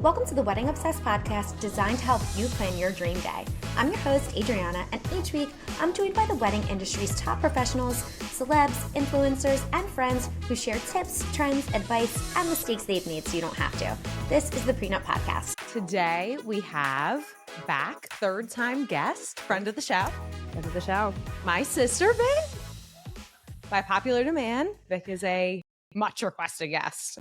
Welcome to the Wedding Obsessed podcast designed to help you plan your dream day. I'm your host, Adriana, and each week I'm joined by the wedding industry's top professionals, celebs, influencers, and friends who share tips, trends, advice, and mistakes they've made so you don't have to. This is the Prenup Podcast. Today we have back third-time guest, friend of the show, my sister, Vic. By popular demand, Vic is a much requested guest.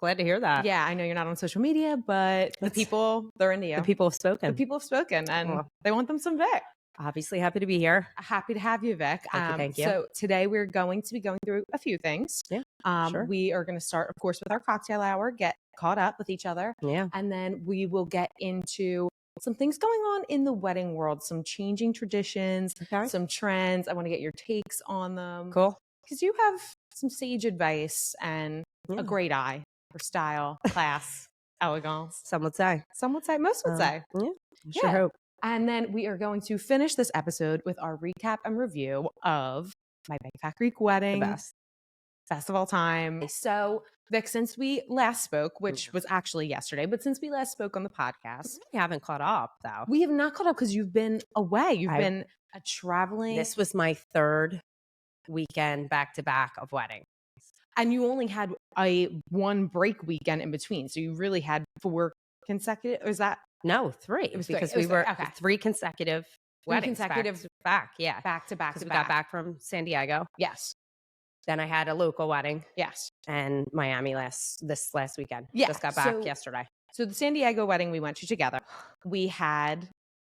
Glad to hear that. Yeah, I know you're not on social media, but the people, they're into you. The people have spoken. The people have spoken, and they want them some Vic. Obviously happy to be here. Happy to have you, Vic. Thank you. So today we're going to be going through a few things. Yeah, sure. We are going to start, of course, with our cocktail hour, get caught up with each other. Yeah. And then we will get into some things going on in the wedding world, some changing traditions, some trends. I want to get your takes on them. Cool. Because you have some sage advice and a great eye for style, class, elegance. Some would say. Some would say, most would say. Yeah, sure hope. And then we are going to finish this episode with our recap and review of my Bangkok Greek wedding. The Best of all time. So, Vic, since we last spoke, which was actually yesterday, but since we last spoke on the podcast. We haven't caught up, though. We have not caught up because you've been away. You've been traveling. This was my third weekend back-to-back of wedding. And you only had one break weekend in between. So you really had 4 consecutive, or is that? No, 3. It was because three. we were okay. 3 consecutive weddings. Back to back. Because we got back from San Diego. Yes. Then I had a local wedding. Yes. And Miami this last weekend. Yeah. Just got back yesterday. So the San Diego wedding we went to together, we had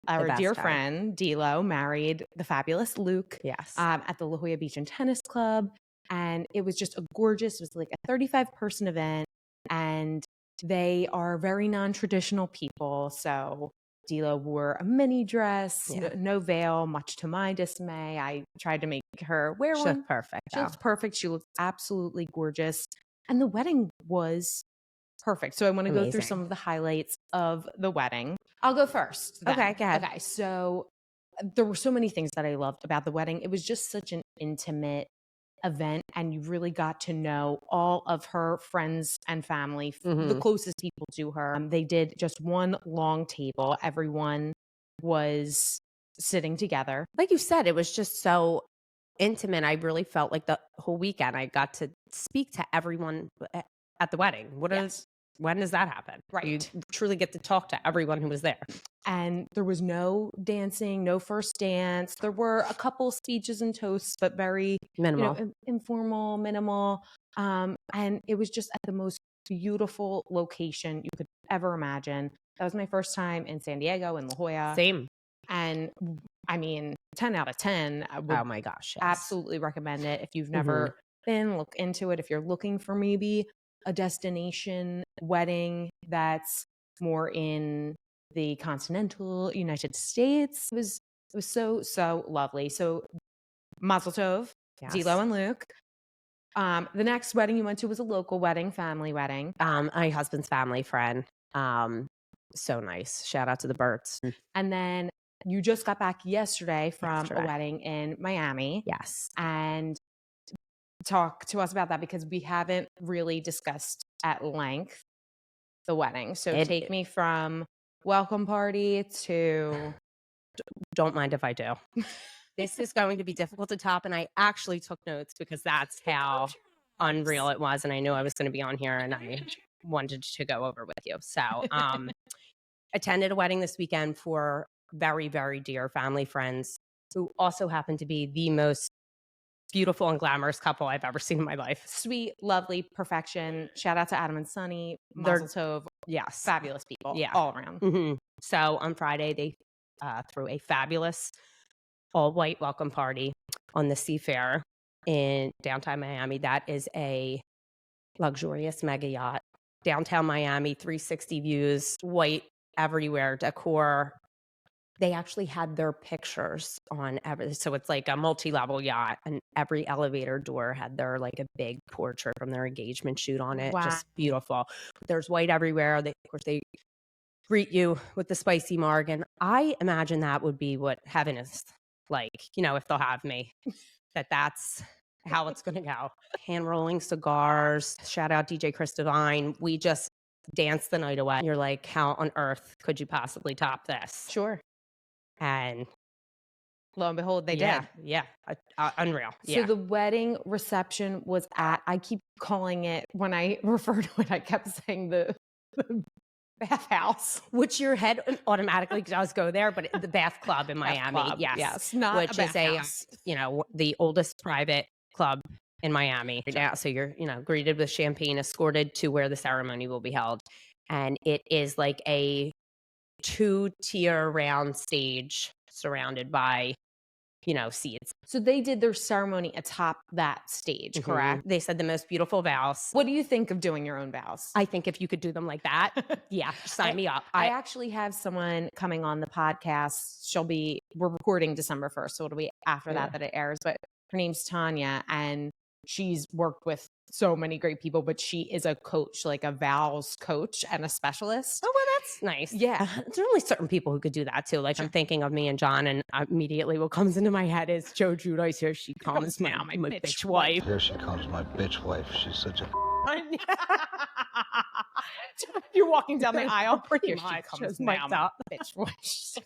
our dear friend, D'Lo, married the fabulous Luke. Yes. At the La Jolla Beach and Tennis Club. And it was just it was like a 35-person event. And they are very non-traditional people. So D'Lo wore a mini dress, no veil, much to my dismay. I tried to make her wear one. She looked perfect. She looked perfect. She looked absolutely gorgeous. And the wedding was perfect. So I want to go through some of the highlights of the wedding. I'll go first. Then. Okay, go ahead. Okay, so there were so many things that I loved about the wedding. It was just such an intimate event, and you really got to know all of her friends and family, the closest people to her. They did just one long table. Everyone was sitting together. Like you said, it was just so intimate. I really felt like the whole weekend I got to speak to everyone at the wedding. When does that happen? Right. You truly get to talk to everyone who was there. And there was no dancing, no first dance. There were a couple speeches and toasts, but very minimal, informal, minimal. And it was just at the most beautiful location you could ever imagine. That was my first time in San Diego and La Jolla. Same. And I mean, 10 out of 10. I would oh my gosh. Yes. absolutely recommend it. If you've never been, look into it. If you're looking for maybe a destination wedding that's more in the continental United States, it was so lovely. So Mazel Tov, D'Lo and Luke. The next wedding you went to was a local wedding, family wedding. My husband's family friend. So nice. Shout out to the Burts. And then you just got back yesterday from a wedding in Miami. Yes. And talk to us about that, because we haven't really discussed at length the wedding. So take me from welcome party to... Don't mind if I do. This is going to be difficult to top, and I actually took notes because that's how unreal it was, and I knew I was going to be on here, and I wanted to go over with you. So attended a wedding this weekend for very, very dear family friends who also happened to be the most beautiful and glamorous couple I've ever seen in my life. Sweet, lovely, perfection. Shout out to Adam and Sunny. Mazel Tov. Yes. Fabulous people. All around. So on Friday, they threw a fabulous all-white welcome party on the Seafair in downtown Miami. That is a luxurious mega yacht. Downtown Miami, 360 views, white everywhere, decor. They actually had their pictures on so it's like a multi-level yacht, and every elevator door had their like a big portrait from their engagement shoot on it. Wow. Just beautiful. There's white everywhere. Of course, they greet you with the spicy marg, and I imagine that would be what heaven is like, if they'll have me, that's how it's going to go. Hand rolling cigars. Shout out DJ Chris Divine. We just danced the night away. You're like, how on earth could you possibly top this? Sure. And Lo and behold, they yeah, did. yeah, unreal. So Yeah. the wedding reception was at, I keep calling it, when I refer to it, I kept saying the bathhouse. Which your head automatically does go there, but the Bath Club in Bath Miami, club, yes, yes, not which a is a bathhouse. the oldest private club in Miami. Yeah, so you're greeted with champagne, escorted to where the ceremony will be held, and it is like a 2-tier round stage surrounded by seats. So they did their ceremony atop that stage, correct? They said the most beautiful vows. What do you think of doing your own vows? I think if you could do them like that, yeah, sign me up. I actually have someone coming on the podcast. We're recording December 1st, so it'll be after that it airs. But her name's Tanya, and she's worked with so many great people, but she is a coach, like a vows coach and a specialist. Oh, well, that's nice. Yeah. There's only certain people who could do that too. Like I'm thinking of me and John, and immediately what comes into my head is Joe Judice. Here she comes now, my bitch wife. Here she comes, my bitch wife. She's such a You're walking down the aisle. Pretty Here much. she comes Just now, mic'd up. bitch wife.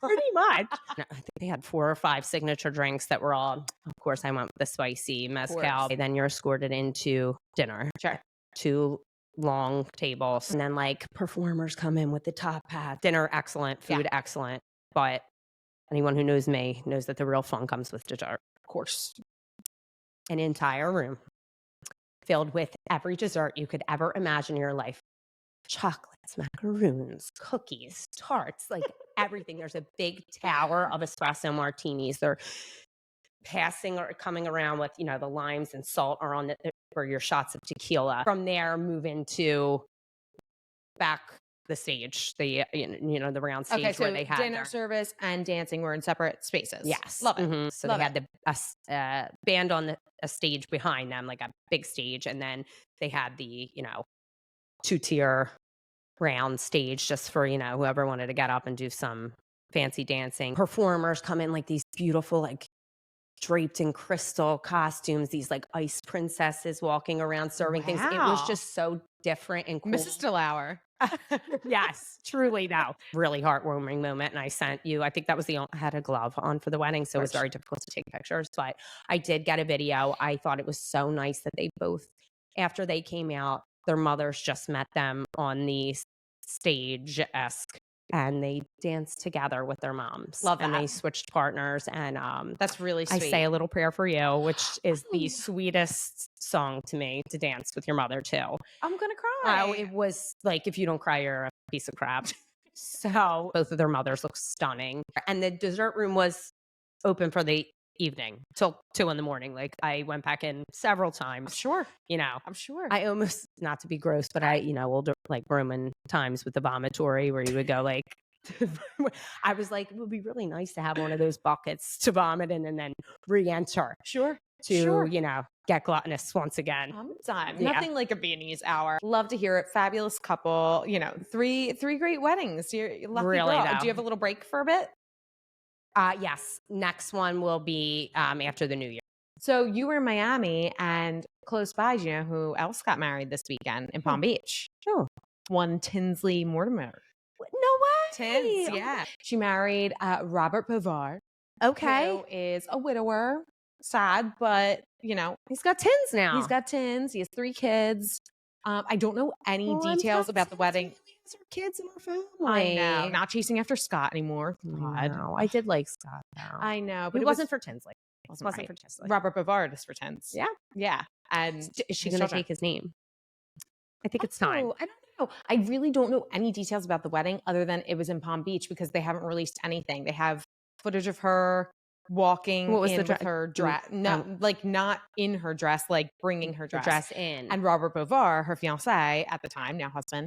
Pretty much. I think they had 4 or 5 signature drinks that were all, of course, I went with the spicy mezcal. Then you're escorted into dinner. Sure. 2 long tables. And then like performers come in with the top hat. Dinner, excellent. Food, excellent. But anyone who knows me knows that the real fun comes with dessert. Of course. An entire room filled with every dessert you could ever imagine in your life. Chocolates, macaroons, cookies, tarts, like everything. There's a big tower of espresso martinis. They're passing or coming around with, the limes and salt are on for your shots of tequila. From there, move into back the stage, the round stage where they had dinner service and dancing were in separate spaces. Yes, love it. So they had the band on a stage behind them, like a big stage, and then they had the 2-tier round stage just for whoever wanted to get up and do some fancy dancing. Performers come in like these beautiful, like draped in crystal costumes, these like ice princesses walking around serving things. It was just so different and cool. Mrs. DeLauer. Yes, truly though. Really heartwarming moment. And I sent you, I think that was I had a glove on for the wedding, so it was very difficult to take pictures, but I did get a video. I thought it was so nice that they both, after they came out, their mothers just met them on the stage-esque, and they danced together with their moms. Love that. And they switched partners, and that's really sweet. I say a little prayer for you, which is the sweetest song to me to dance with your mother too. I'm gonna cry. It was like, if you don't cry, you're a piece of crap. So both of their mothers look stunning, and the dessert room was open for the evening till 2 a.m. Like I went back in several times. I'm sure. I'm sure. I almost, not to be gross, but I, older like Roman times with the vomitory where you would go like, I was like, it would be really nice to have one of those buckets to vomit in and then re-enter. Sure. To, get gluttonous once again. Time. Yeah. Nothing like a Viennese hour. Love to hear it. Fabulous couple. 3 great weddings. You're lucky really girl. though. Do you have a little break for a bit? Yes. Next one will be after the New Year. So you were in Miami, and close by, do you know who else got married this weekend in Palm Beach? Oh. One Tinsley Mortimer. No way. Tins, yeah. She married Robert Bovard. Okay. Who is a widower. Sad, but, he's got tins now. He's got tins. He has 3 kids. I don't know any details about the wedding. Our kids in our family. I know. Not chasing after Scott anymore. God. No, I did like Scott though. I know, but it wasn't for Tinsley. It wasn't for Tinsley. Robert Bovard is for Tins. Yeah. Yeah. And is she going to take his name? I think it's time. I don't know. I really don't know any details about the wedding other than it was in Palm Beach because they haven't released anything. They have footage of her walking with her dress. No, like not in her dress, like bringing her dress in. And Robert Bovard, her fiance at the time, now husband,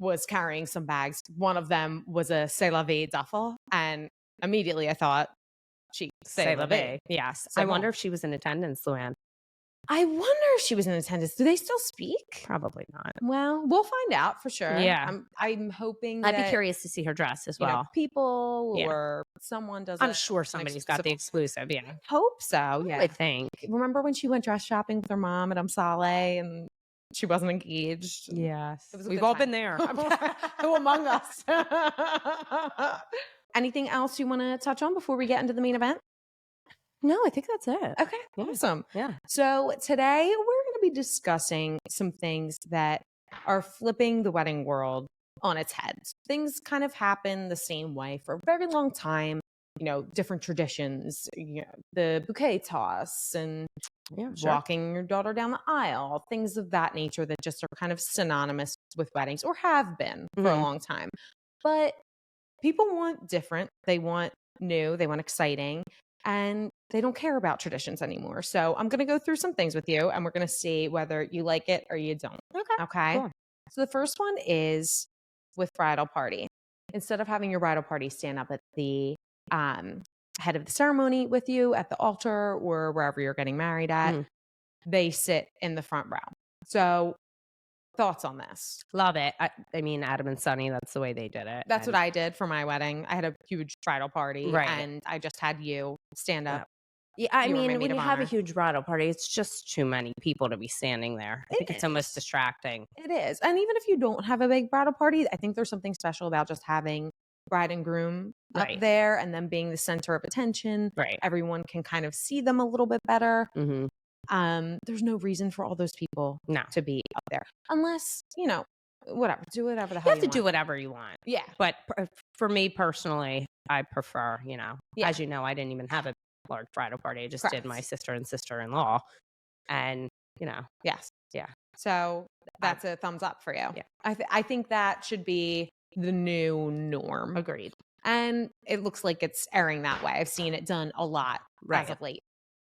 was carrying some bags. One of them was a C'est la vie duffel. And immediately I thought, C'est la vie. Yes. So I wonder if she was in attendance, Luann. I wonder if she was in attendance. Do they still speak? Probably not. Well, we'll find out for sure. Yeah. I'm hoping I'd be curious to see her dress as well. People or someone does. I'm sure somebody's got the exclusive. Yeah. Hope so. Yeah. I would think. Remember when she went dress shopping with her mom at Amsale and she wasn't engaged. Yes. It was a We've good all time. been there. Who among us? Anything else you want to touch on before we get into the main event? No, I think that's it. Okay, Yeah. awesome. Yeah. So today we're going to be discussing some things that are flipping the wedding world on its head. Things kind of happen the same way for a very long time. You know, different traditions, you know, the bouquet toss and walking your daughter down the aisle, things of that nature that just are kind of synonymous with weddings or have been for a long time. But people want different. They want new. They want exciting. And they don't care about traditions anymore. So I'm going to go through some things with you and we're going to see whether you like it or you don't. Okay. Cool. So the first one is with bridal party. Instead of having your bridal party stand up at the head of the ceremony with you at the altar or wherever you're getting married at, they sit in the front row. So thoughts on this? Love it. I mean, Adam and Sunny, that's the way they did it. That's what I did for my wedding. I had a huge bridal party and I just had you stand up. Yeah, I You were my mean, maid when of you have a honor. huge bridal party, it's just too many people to be standing there. I think it's almost distracting. It is. And even if you don't have a big bridal party, I think there's something special about just having bride and groom up there and them being the center of attention. Right. Everyone can kind of see them a little bit better. Mm-hmm. There's no reason for all those people to be up there unless, you know, whatever, do whatever the hell You have to do whatever you want. Yeah. But for me personally, I prefer, you know, as you know, I didn't even have a large bridal party. I just did my sister and sister-in-law. And, you know. Yes. Yeah. So that's a thumbs up for you. Yeah. I think that should be the new norm. Agreed. And it looks like it's airing that way. I've seen it done a lot as of late.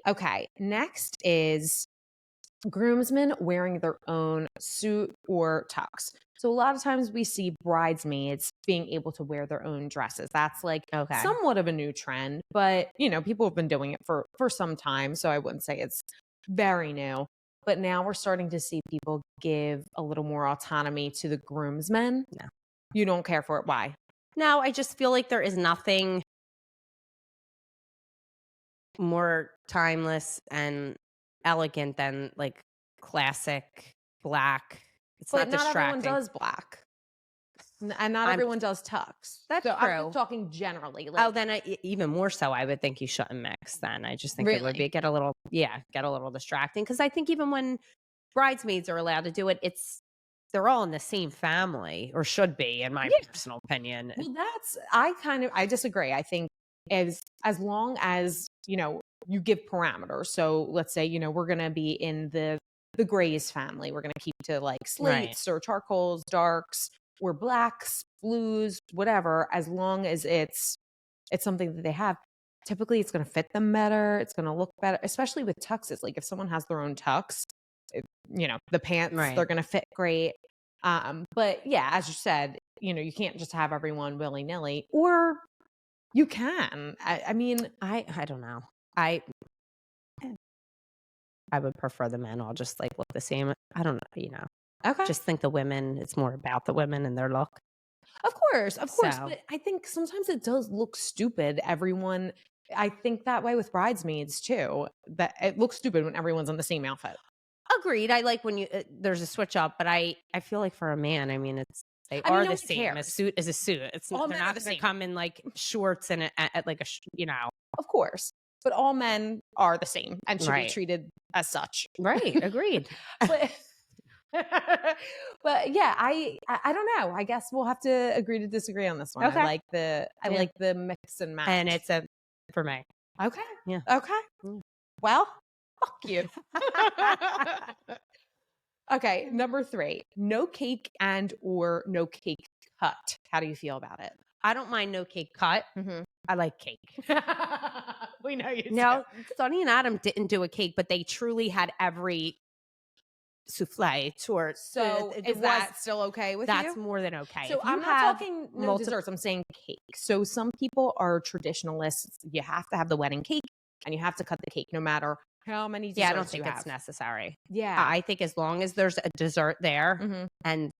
Okay. Next is groomsmen wearing their own suit or tux. So a lot of times we see bridesmaids being able to wear their own dresses. That's like somewhat of a new trend, but you know, people have been doing it for some time. So I wouldn't say it's very new, but now we're starting to see people give a little more autonomy to the groomsmen. No. You don't care for it. Why? No, I just feel like there is nothing more timeless and elegant than like classic black. It's But not distracting. everyone does black. And not everyone does tux. That's so true. I'm just talking generally. Like, then even more so, I would think you shouldn't mix then. I just think it would get a little distracting. Because I think even when bridesmaids are allowed to do it, they're all in the same family or should be, in my personal opinion. Well, I disagree. I think as long as, you know, you give parameters. So let's say, you know, we're going to be in the grays family. We're going to keep to like slates or charcoals, darks, or blacks, blues, whatever, as long as it's something that they have. Typically it's going to fit them better. It's going to look better, especially with tuxes. Like if someone has their own tux, you know, the pants, they're going to fit great. But yeah, as you said, you know, you can't just have everyone willy-nilly, or you can. I mean, I don't know. I would prefer the men all just like look the same. I don't know, you know. Okay. Just think the women, it's more about the women and their look. Of course. But I think sometimes it does look stupid. I think that way with bridesmaids too, that it looks stupid when everyone's in the same outfit. Agreed. I like when there's a switch up, but I feel like for a man, I mean, they are the same. Cares. A suit is a suit. They're not going to come in like shorts and at like you know. Of course. But all men are the same and should be treated as such. Right. Agreed. But yeah, I don't know. I guess we'll have to agree to disagree on this one. Okay. I like the mix and match. And it's for me. Okay. Yeah. Okay. Well, fuck you. Okay. Number 3, no cake and or no cake cut. How do you feel about it? I don't mind no cake cut. Mm-hmm. I like cake. We know you do. No, Sonny and Adam didn't do a cake, but they truly had every souffle tour. So is that still okay with you? That's more than okay. So I'm not talking no desserts. I'm saying cake. So some people are traditionalists. You have to have the wedding cake and you have to cut the cake no matter how many desserts I don't think it's necessary. Yeah. I think as long as there's a dessert there and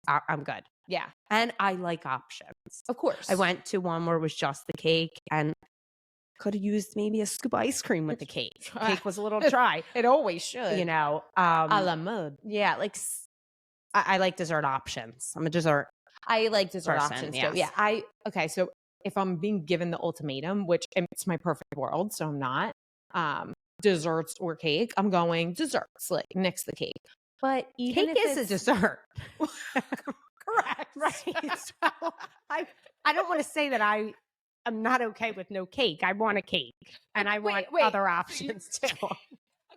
I'm good. Yeah. And I like options. Of course. I went to one where it was just the cake and could have used maybe a scoop of ice cream with the cake. Cake was a little dry. It always should. You know, A la mode. yeah, like I like dessert options. I'm a dessert. I like dessert person, options yes. too. Yeah. Okay. So if I'm being given the ultimatum, which it's my perfect world, so I'm not, desserts or cake, I'm going desserts, like nix the cake. But even Cake if is a it's dessert. correct. Right. So I don't want to say that I'm not okay with no cake. I want a cake, and I want wait. other options too.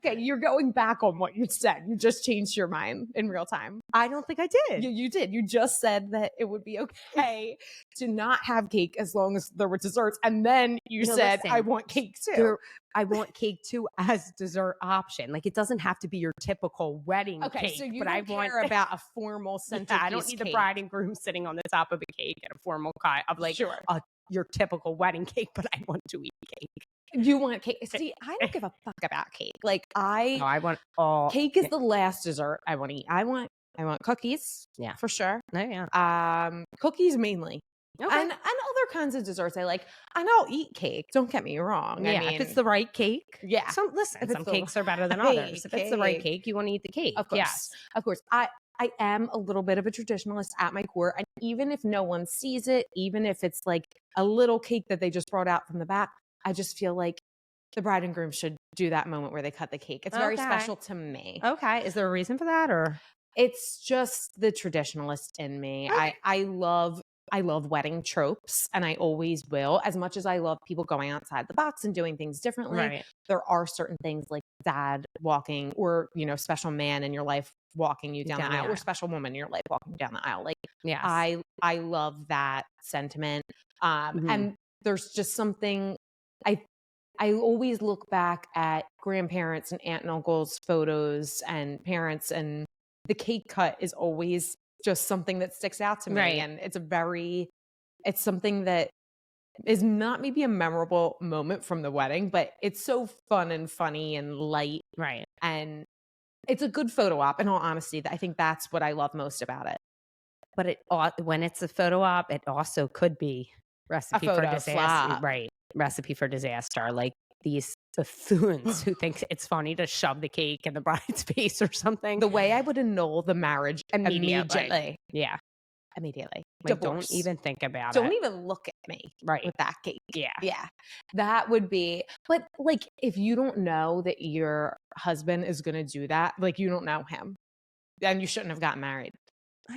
Okay, you're going back on what you said. You just changed your mind in real time. I don't think I did. You did. You just said that it would be okay to not have cake as long as there were desserts. And then you said, listen, I want cake too. I want cake too as dessert option. Like, it doesn't have to be your typical wedding cake. So you but don't I want care about a formal centerpiece I don't need the cake. bride and groom sitting on the top of a cake and a formal cut of like Sure. Your typical wedding cake, but I want to eat cake. You want cake. See, I don't give a fuck about cake. Like No, I want all cake is the last dessert I want to eat. I want cookies. Yeah. For sure. No, yeah. Cookies mainly. Okay. And other kinds of desserts I like. And I'll eat cake. Don't get me wrong. Yeah, I mean, if it's the right cake. yeah. Some cakes are better than others. If it's the right cake, you want to eat the cake. Of course. Yes. Of course. I am a little bit of a traditionalist at my core. And even if no one sees it, even if it's like a little cake that they just brought out from the back, I just feel like the bride and groom should do that moment where they cut the cake. It's very special to me. Okay. Is there a reason for that, or? It's just the traditionalist in me. Okay. I love wedding tropes, and I always will. As much as I love people going outside the box and doing things differently, Right. there are certain things like dad walking, or special man in your life walking you down the aisle, or special woman in your life walking down the aisle. Like, Yes. I love that sentiment. And there's just something I always look back at grandparents and aunt and uncles' photos and parents, and the cake cut is always just something that sticks out to me. Right. And it's something that is not maybe a memorable moment from the wedding, but it's so fun and funny and light. Right. And it's a good photo op. In all honesty, I think that's what I love most about it. But when it's a photo op, it also could be recipe for disaster. Flop. Right. Recipe for disaster. Like these buffoons who think it's funny to shove the cake in the bride's face or something. The way I would annul the marriage immediately. Yeah. Immediately. Like, don't even think about it. Don't even look at me with that cake. Yeah. Yeah. That would be, but like, if you don't know that your husband is going to do that, like, you don't know him, then you shouldn't have gotten married.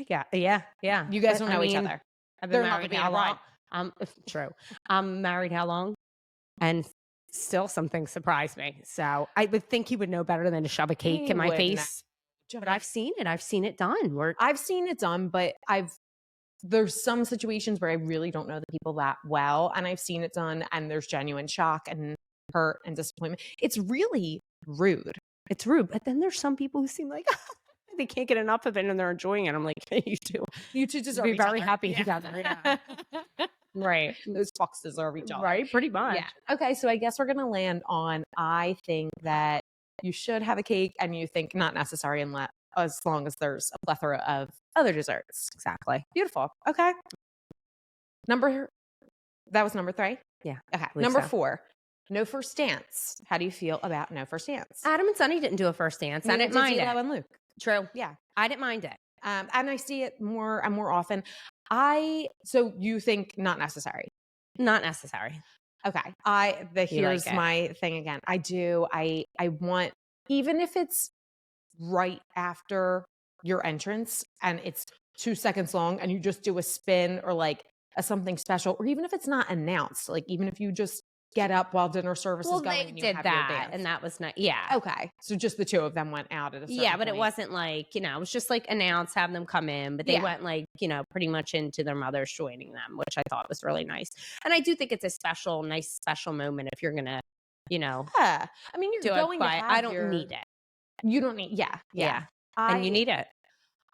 Yeah. You guys don't know each other. I've been They're not married gonna how be a long? True. I'm married how long? And still something surprised me. So I would think he would know better than to shove a cake in my face. But I've seen it. I've seen it done. I've seen it done, but there's some situations where I really don't know the people that well, and I've seen it done, and there's genuine shock and hurt and disappointment. It's really rude. It's rude. But then there's some people who seem like they can't get enough of it and they're enjoying it. I'm like, hey, you two deserve be very other. happy together. Yeah. Right. Those fucks deserve each other. Right. Pretty much. Yeah. Okay. So I guess we're going to land on, I think that you should have a cake, and you think not necessary as long as there's a plethora of other desserts. Exactly. Beautiful. Okay. That was number 3? Yeah. Okay. Number 4, no first dance. How do you feel about no first dance? Adam and Sunny didn't do a first dance. I didn't mind it. And Luke. True. Yeah. I didn't mind it. And I see it more and more often. So you think not necessary? Not necessary. Okay. Here's like my thing again. I do. I want, even if it's right after your entrance and it's 2 seconds long and you just do a spin or like a something special, or even if it's not announced, like even if you just get up while dinner service is going they and you did have that, your dance. and that was not. Yeah. Okay. So just the two of them went out at a certain but it point. wasn't like, it was just like announced, have them come in, but they went like, pretty much into their mothers joining them, which I thought was really nice. And I do think it's a nice special moment if you're going to, Yeah. I mean, you're going to have I don't need it. You don't need, yeah. And you need it.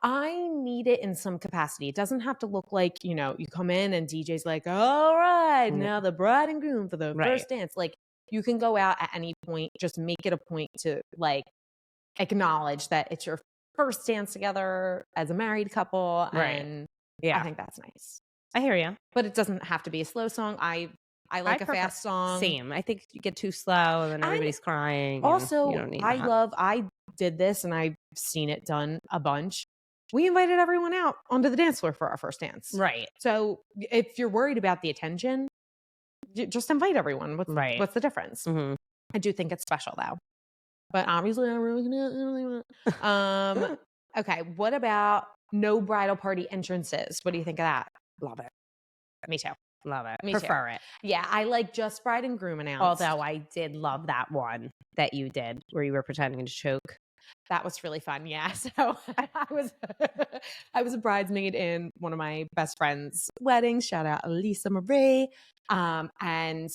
I need it in some capacity. It doesn't have to look like, you come in and DJ's like, all right, now the bride and groom for the first dance. Like, you can go out at any point, just make it a point to like acknowledge that it's your first dance together as a married couple. Right. And Yeah. I think that's nice. I hear you. But it doesn't have to be a slow song. I like a prefer- fast song. Same. I think you get too slow and then everybody's crying. Also, you don't need I did this and I've seen it done a bunch. We invited everyone out onto the dance floor for our first dance. Right. So if you're worried about the attention, just invite everyone. What's the difference? Mm-hmm. I do think it's special though. But obviously I'm really gonna okay, what about no bridal party entrances? What do you think of that? Love it. Me too. Love it. Me Prefer too. it. Yeah, I like just bride and groom announced. Although I did love that one that you did where you were pretending to choke. That was really fun. Yeah. So I was a bridesmaid in one of my best friend's weddings. Shout out Elisa Marie. And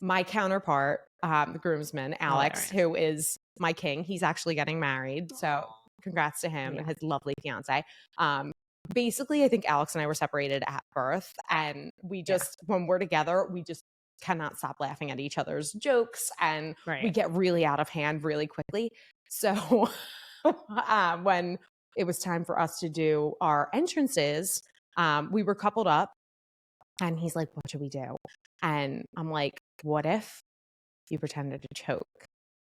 my counterpart, the groomsman, Alex, who is my king, he's actually getting married. So congrats to him and his lovely fiance. Basically, I think Alex and I were separated at birth. And we just, when we're together, we just cannot stop laughing at each other's jokes. And we get really out of hand really quickly. So when it was time for us to do our entrances, we were coupled up. And he's like, what should we do? And I'm like, what if you pretended to choke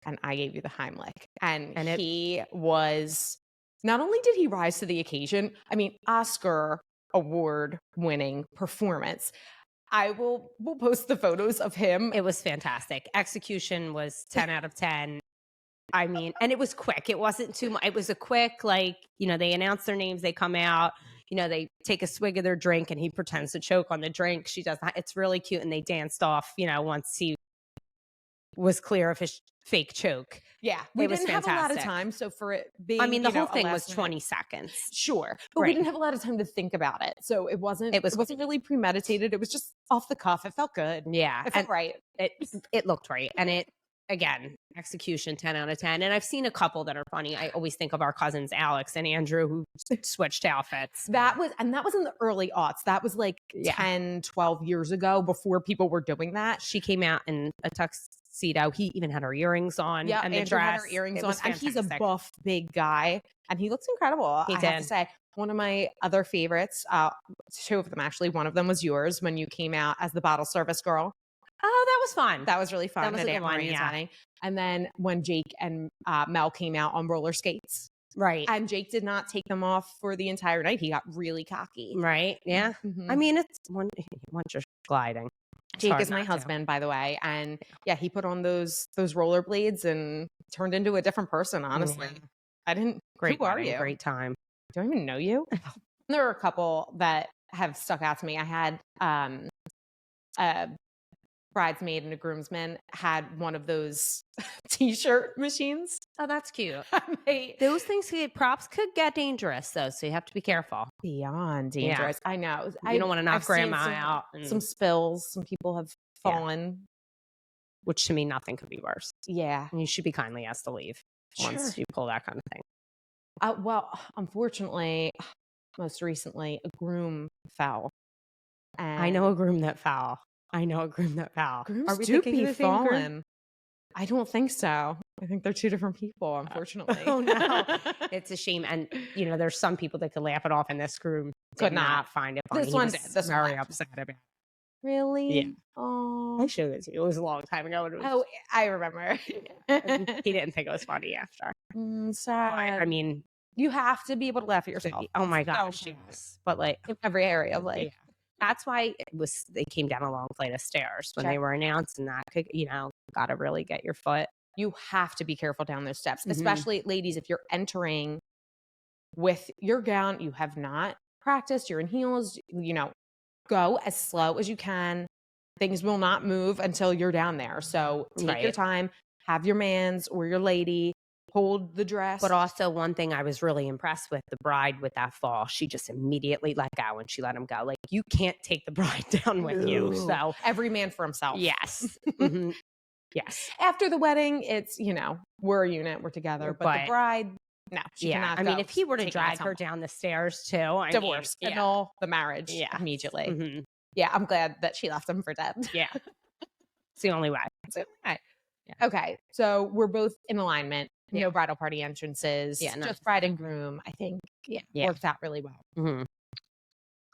and I gave you the Heimlich? And he was, not only did he rise to the occasion, I mean, Oscar award winning performance. We'll post the photos of him. It was fantastic. Execution was 10 out of 10. I mean, and it was quick. It wasn't too much. It was a quick, like, they announce their names, they come out, they take a swig of their drink and he pretends to choke on the drink. She does not. It's really cute. And they danced off, once he was clear of his fake choke. Yeah. We didn't have a lot of time. So for it being, the whole thing was 20 seconds. Sure. But we didn't have a lot of time to think about it. So it wasn't really premeditated. It was just off the cuff. It felt good. Yeah. It felt right. It looked right. And again, execution 10 out of 10. And I've seen a couple that are funny. I always think of our cousins, Alex and Andrew, who switched outfits. That was in the early aughts. That was like 10, 12 years ago before people were doing that. She came out in a tuxedo. He even had her earings on. Yeah, and Andrew the dress. had her earrings on. Fantastic. And he's a buff, big guy. And he looks incredible. I have to say. One of my other favorites, two of them actually, one of them was yours when you came out as the bottle service girl. Oh, that was fun. That was really fun. That was a good one, wedding. And then when Jake and Mel came out on roller skates. Right. And Jake did not take them off for the entire night. He got really cocky. Right. Yeah. Mm-hmm. I mean, it's once you're gliding. Jake is my husband, by the way. And yeah, he put on those rollerblades and turned into a different person, honestly. Yeah. I didn't. Great. Who are you? Great time. Do I even know you? There are a couple that have stuck out to me. I had a bridesmaid and a groomsman had one of those t-shirt machines. Oh, that's cute. Those things, props could get dangerous though, so you have to be careful. Beyond dangerous. Yeah. I know. You don't want to knock grandma out. Some spills. Some people have fallen. Which to me, nothing could be worse. Yeah. And you should be kindly asked to leave once you pull that kind of thing. Well, unfortunately, most recently, a groom fell. And I know a groom that fell. Grooms Are we do thinking be of the same fallen. groom? I don't think so. I think they're two different people, unfortunately. Oh no, it's a shame. And there's some people that could laugh it off, and this groom could not find it funny. This one did. This very upset about it. Really? Yeah. Oh, I showed it to you. It was a long time ago. I remember. He didn't think it was funny after. Sad. I mean, you have to be able to laugh at yourself. Oh my gosh, yes. But like in every area of life. Yeah. That's why they came down a long flight of stairs when they were announced, and that could, got to really get your foot. You have to be careful down those steps, especially ladies, if you're entering with your gown, you have not practiced, you're in heels, go as slow as you can. Things will not move until you're down there. So take your time, have your mans or your lady hold the dress. But also one thing I was really impressed with, the bride with that fall, she just immediately let go when she let him go. Like, you can't take the bride down with you. So every man for himself. Yes. Yes. After the wedding, it's, we're a unit, we're together. But the bride, no. She cannot I mean, if he were to drag her down the stairs too, divorce, annul the marriage immediately. Mm-hmm. Yeah, I'm glad that she left him for dead. Yeah. It's the only way. Yeah. Okay, so we're both in alignment. No bridal party entrances. Yeah, just bride and groom. I think works out really well. Mm-hmm.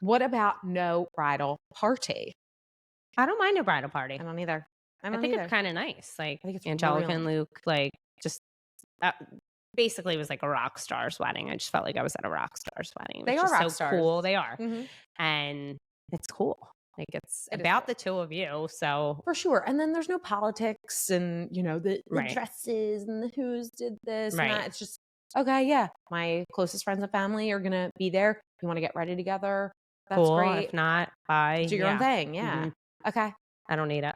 What about no bridal party? I don't mind a bridal party. I don't either. I think it's kind of nice. Like I think it's Angelica real and Luke, like just basically it was like a rock star's wedding. I just felt like I was at a rock star's wedding. They Which are is rock so stars. cool. They are, Mhm. and it's cool. Like it's It is about cool. the two of you. So For sure. And then there's no politics and, the Right. dresses and the who's did this and Right. that. It's just, okay, yeah, my closest friends and family are going to be there. You want to get ready together? That's cool. great. If not, bye. Do your own thing. Yeah. Mhm. Okay. I don't need it.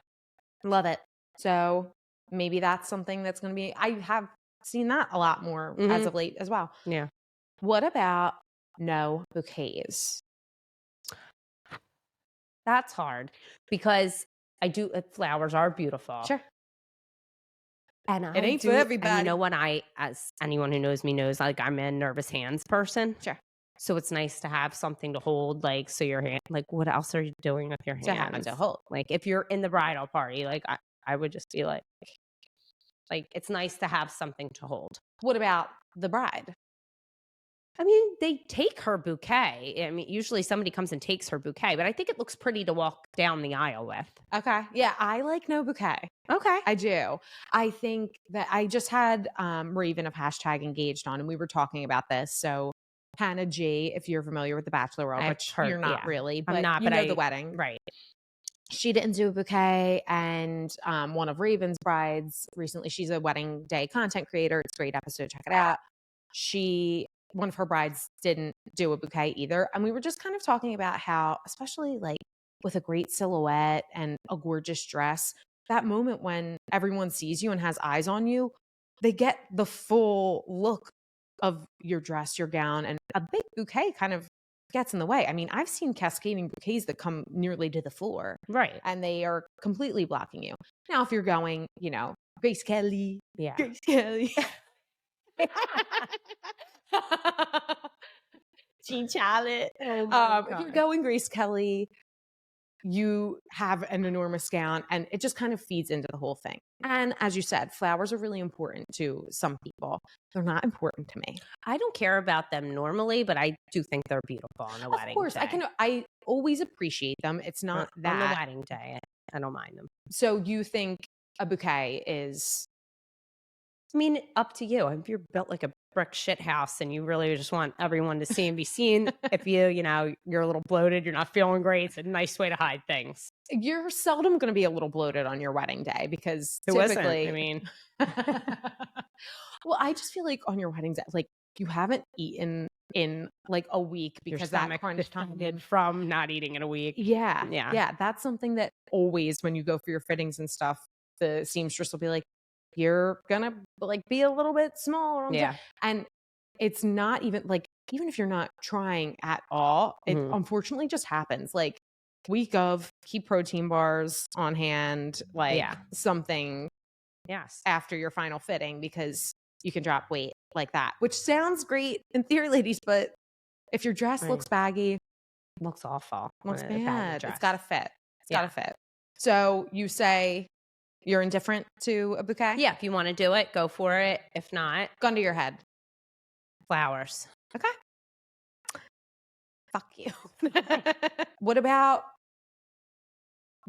Love it. So maybe that's something that's going to be, I have seen that a lot more as of late as well. Yeah. What about no bouquets? That's hard because flowers are beautiful. Sure. And It ain't for And everybody. you know what? As anyone who knows me knows, like I'm a nervous hands person. Sure. So it's nice to have something to hold, like, so your hand, like, what else are you doing with your hands? To have it to hold. Like, if you're in the bridal party, like, I would just be like, it's nice to have something to hold. What about the bride? I mean, they take her bouquet. I mean, usually somebody comes and takes her bouquet, but I think it looks pretty to walk down the aisle with. Okay. Yeah, I like no bouquet. Okay. I do. I think that I just had Raven of #engaged on, and we were talking about this. So Hannah G, if you're familiar with the Bachelor world, which you're not really, but I'm not, you but know the wedding. Right. She didn't do a bouquet, and one of Raven's brides recently, she's a wedding day content creator. It's a great episode. Check it out. One of her brides didn't do a bouquet either. And we were just kind of talking about how, especially like with a great silhouette and a gorgeous dress, that moment when everyone sees you and has eyes on you, they get the full look of your dress, your gown, and a big bouquet kind of gets in the way. I mean, I've seen cascading bouquets that come nearly to the floor. Right. And they are completely blocking you. Now, if you're going, Grace Kelly. Yeah. Grace Kelly. Jean Charlotte. If you're going Grace Kelly, you have an enormous gown and it just kind of feeds into the whole thing. And as you said, flowers are really important to some people. They're not important to me. I don't care about them normally, but I do think they're beautiful on a wedding day. Of course, I always appreciate them. It's not that. On the wedding day, I don't mind them. So you think a bouquet is... I mean, up to you. If you're built like a brick shit house and you really just want everyone to see and be seen, if you're a little bloated, you're not feeling great, it's a nice way to hide things. You're seldom going to be a little bloated on your wedding day because Who typically... isn't? I mean... Well, I just feel like on your wedding day, like you haven't eaten in like a week because that crunch time did from not eating in a week. Yeah. That's something that always, when you go for your fittings and stuff, the seamstress will be like, you're gonna like be a little bit smaller. Yeah. And it's not even like, even if you're not trying at all, it unfortunately just happens. Like week of, keep protein bars on hand, like something after your final fitting, because you can drop weight like that, which sounds great in theory, ladies, but if your dress looks baggy, looks awful, looks bad. It's gotta fit. Gotta fit. So you say you're indifferent to a bouquet? Yeah, if you want to do it, go for it. If not, gun to your head. Flowers. Okay. Fuck you. What about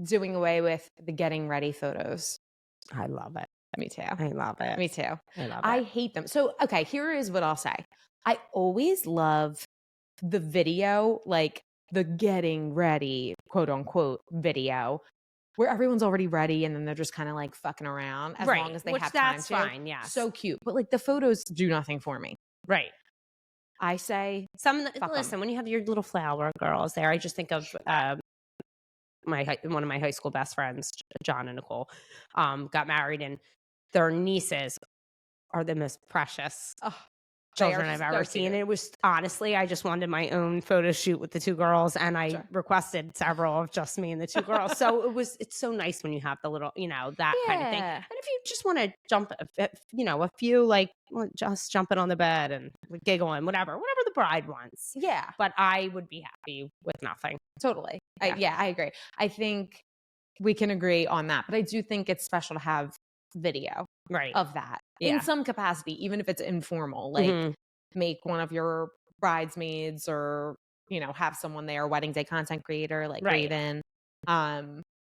doing away with the getting ready photos? I love it. Me too. I love it. Me too. I love it. I hate them. So, okay, here is what I'll say. I always love the video, like the getting ready, quote unquote, video, where everyone's already ready and then they're just kind of like fucking around as long as they have time to. That's fine, yeah. So cute. But like the photos do nothing for me. Right. I say, listen, when you have your little flower girls there, I just think of one of my high school best friends, John and Nicole, got married, and their nieces are the most precious children I've ever seen. And it was, honestly, I just wanted my own photo shoot with the two girls, and I requested several of just me and the two girls. So it's so nice when you have the little, that kind of thing. And if you just want to jump, a few, like just jumping on the bed and giggling, whatever the bride wants. Yeah. But I would be happy with nothing. Totally. Yeah. I agree. I think we can agree on that, but I do think it's special to have video of that in some capacity, even if it's informal, like make one of your bridesmaids or, have someone there, wedding day content creator, like Raven.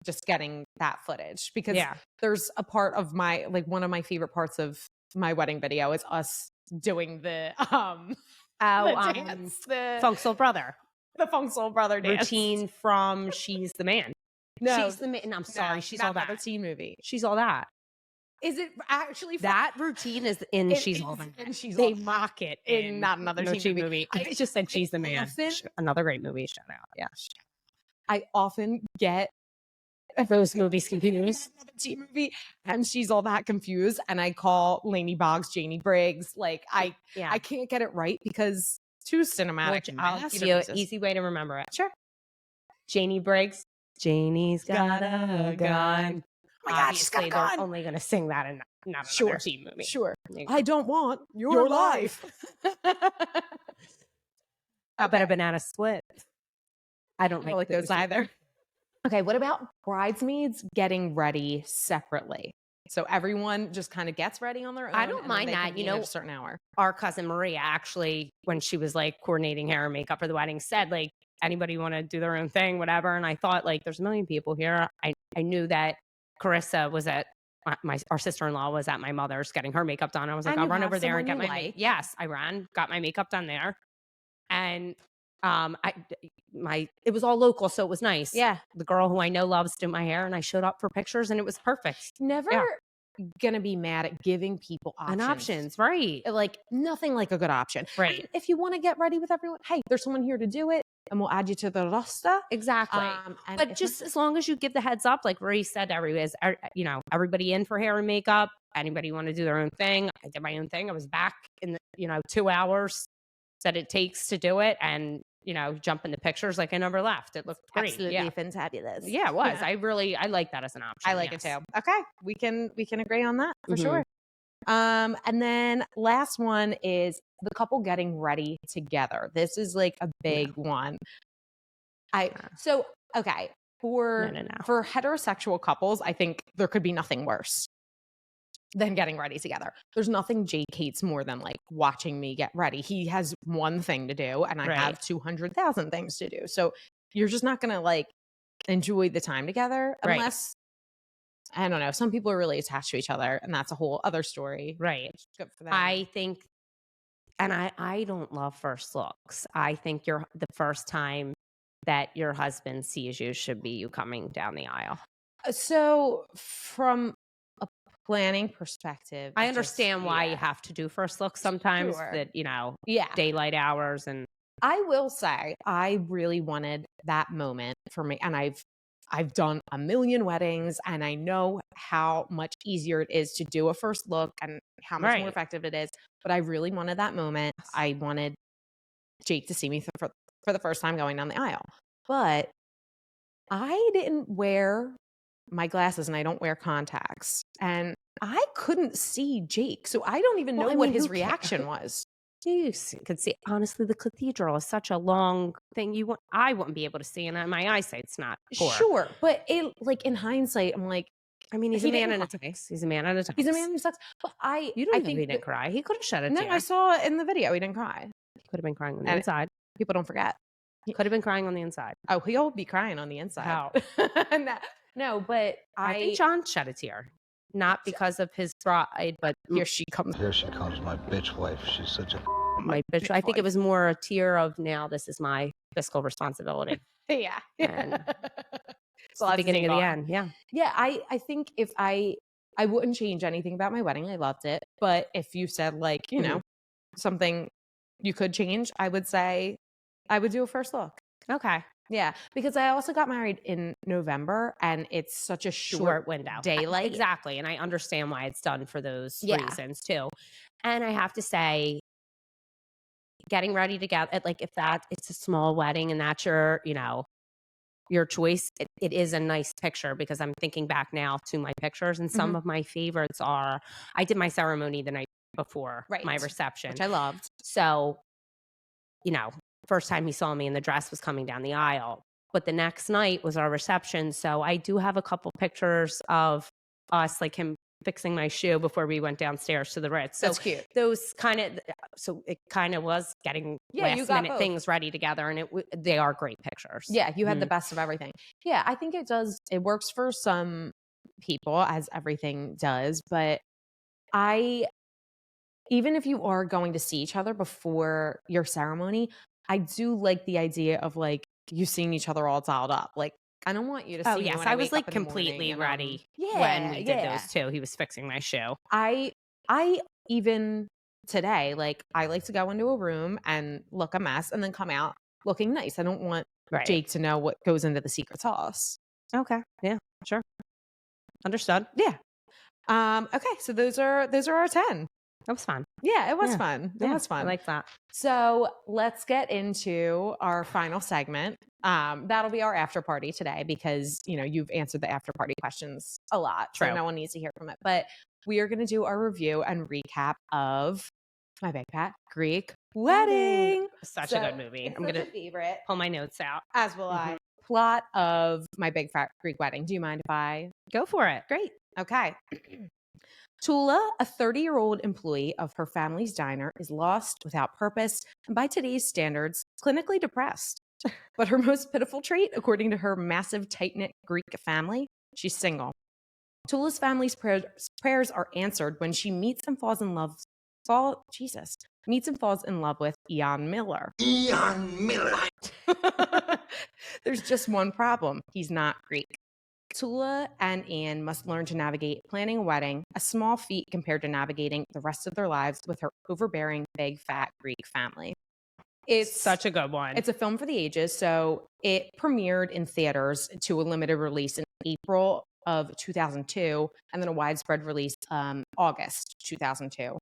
just getting that footage because Yeah. there's a part of my, like one of my favorite parts of my wedding video is us doing the dance, the Funk Soul Brother. the Funk Soul Brother dance. Routine from She's the Man. No, She's the Man. I'm sorry. no, She's not all that. another teen movie. She's all that. Is it actually That routine is in She's all that. And she's They all mock it in not another teen movie. I just said She's the Man. often- Another great movie. Shout out. Yeah. I often get Those movies confused. another teen movie and She's all that confused, and I call Lainey Boggs Janie Briggs. Like I can't get it right because two cinematic. Which I'll give you an masterpieces. easy way to remember it. Sure. Janie Briggs. Janie's got a gun. Oh my God, she's got a Obviously, gun. they're only going to sing that in not Sure. another teen movie. Sure. There you I go. don't want your life. How about a banana split? I don't I don't like those either. Okay, what about bridesmaids getting ready separately? So everyone just kind of gets ready on their own. I don't and then mind they that, convene at a certain hour. Our cousin Maria actually, when she was like coordinating hair and makeup for the wedding, said like, anybody want to do their own thing, whatever. And I thought like, there's a million people here. I knew that Carissa was at our sister-in-law was at my mother's getting her makeup done. I was like, And I'll you run have over there and get someone my you like. yes. I got my makeup done there, and it was all local, so it was nice. Yeah. The girl who I know loves to do my hair, and I showed up for pictures, and it was perfect. Never Yeah. gonna be mad at giving people And options. options, right? Like nothing like a good option. Right. And if you want to get ready with everyone, hey, there's someone here to do it, and we'll add you to the roster. Exactly. And But if just not- as long as you give the heads up, like Marie said, everybody in for hair and makeup. Anybody want to do their own thing? I did my own thing. I was back in the 2 hours that it takes to do it, and jump into pictures like I never left. It looked great. absolutely Yeah, fantabulous. yeah, it was. I like that as an option. I like it yes. too. Okay, we can agree on that for Mhm. sure. And then last one is the couple getting ready together. This is like a big one. Okay, for No. for heterosexual couples, I think there could be nothing worse than getting ready together. There's nothing Jake hates more than like watching me get ready. He has one thing to do and I Right. have 200,000 things to do. So you're just not going to like enjoy the time together Right. unless, I don't know, some people are really attached to each other and that's a whole other story. Right. Good for them. I think, and I don't love first looks. I think the first time that your husband sees you should be you coming down the aisle. So from a planning perspective, I it's understand just- why yeah. you have to do first looks sometimes. Sure. That Yeah. daylight hours and I will say I really wanted that moment for me, and I've done a million weddings and I know how much easier it is to do a first look and how much more Right. effective it is, but I really wanted that moment. I wanted Jake to see me for the first time going down the aisle. But I didn't wear my glasses and I don't wear contacts. And I couldn't see Jake. So I don't even Well, know I what mean, his who cares? reaction was. you could see. Honestly, the cathedral is such a long thing. I wouldn't be able to see, and my eyesight's not poor. Sure. But it, like in hindsight, I'm like, I mean, he's He a man didn't in a cry. tux. He's a man in a tux. he's a man who sucks. But You don't I think think he didn't cry. He could have shed a No, tear. I saw it in the video. He didn't cry. He could have been crying on the And- inside. People don't forget. Could have been crying on the inside. Oh, he'll be crying on the inside. How? no, but I think John shed a tear, not because of his bride, but here she comes. Here she comes, my bitch wife. She's such a my bitch. I think it was more a tear of now this is my fiscal responsibility. Yeah. And It's the beginning of the end. Yeah. Yeah, I think if I wouldn't change anything about my wedding. I loved it. But if you said like, you know, something you could change, I would say I would do a first look. Okay. Yeah, because I also got married in November and it's such a Short window. daylight. Exactly. And I understand why it's done for those Yeah. reasons too. And I have to say, getting ready to get like if it's a small wedding and that's your choice, it is a nice picture because I'm thinking back now to my pictures and some of my favorites are I did my ceremony the night before Right. my reception. which I loved. So, first time he saw me and the dress was coming down the aisle. But the next night was our reception. So I do have a couple pictures of us, like him fixing my shoe before we went downstairs to the Ritz. So That's cute. those kind of, so it kind of was getting Yeah, you last got minute both. things ready together, and they are great pictures. Yeah, you had the best of everything. Yeah, I think it does. It works for some people, as everything does. But even if you are going to see each other before your ceremony, I do like the idea of like you seeing each other all dialed up. Like, I don't want you to see. Oh me yes, when I was wake like up in the completely morning ready and, when we did yeah. those two. He was fixing my shoe. I even today, like I like to go into a room and look a mess and then come out looking nice. I don't want Jake to know what goes into the secret sauce. Okay. Yeah, sure. Understood. Yeah. Okay, so those are our 10. That was fun. Yeah, it was fun. It was fun. I like that. So let's get into our final segment. That'll be our after party today because, you know, you've answered the after party questions a lot. True. So no one needs to hear from it. But we are going to do our review and recap of My Big Fat Greek Wedding. Such a good movie. I'm going to favorite. pull my notes out. As will I. Plot of My Big Fat Greek Wedding. Do you mind if I? Go for it. Great. Okay. Tula, a 30-year-old employee of her family's diner, is lost without purpose and by today's standards, clinically depressed. But her most pitiful trait, according to her massive, tight-knit Greek family, she's single. Tula's family's prayers are answered when she meets and falls in love with Ian Miller. Ian Miller. There's just one problem. He's not Greek. Tula and Ian must learn to navigate planning a wedding, a small feat compared to navigating the rest of their lives with her overbearing, big, fat Greek family. It's such a good one. It's a film for the ages. So it premiered in theaters to a limited release in April of 2002, and then a widespread release August 2002.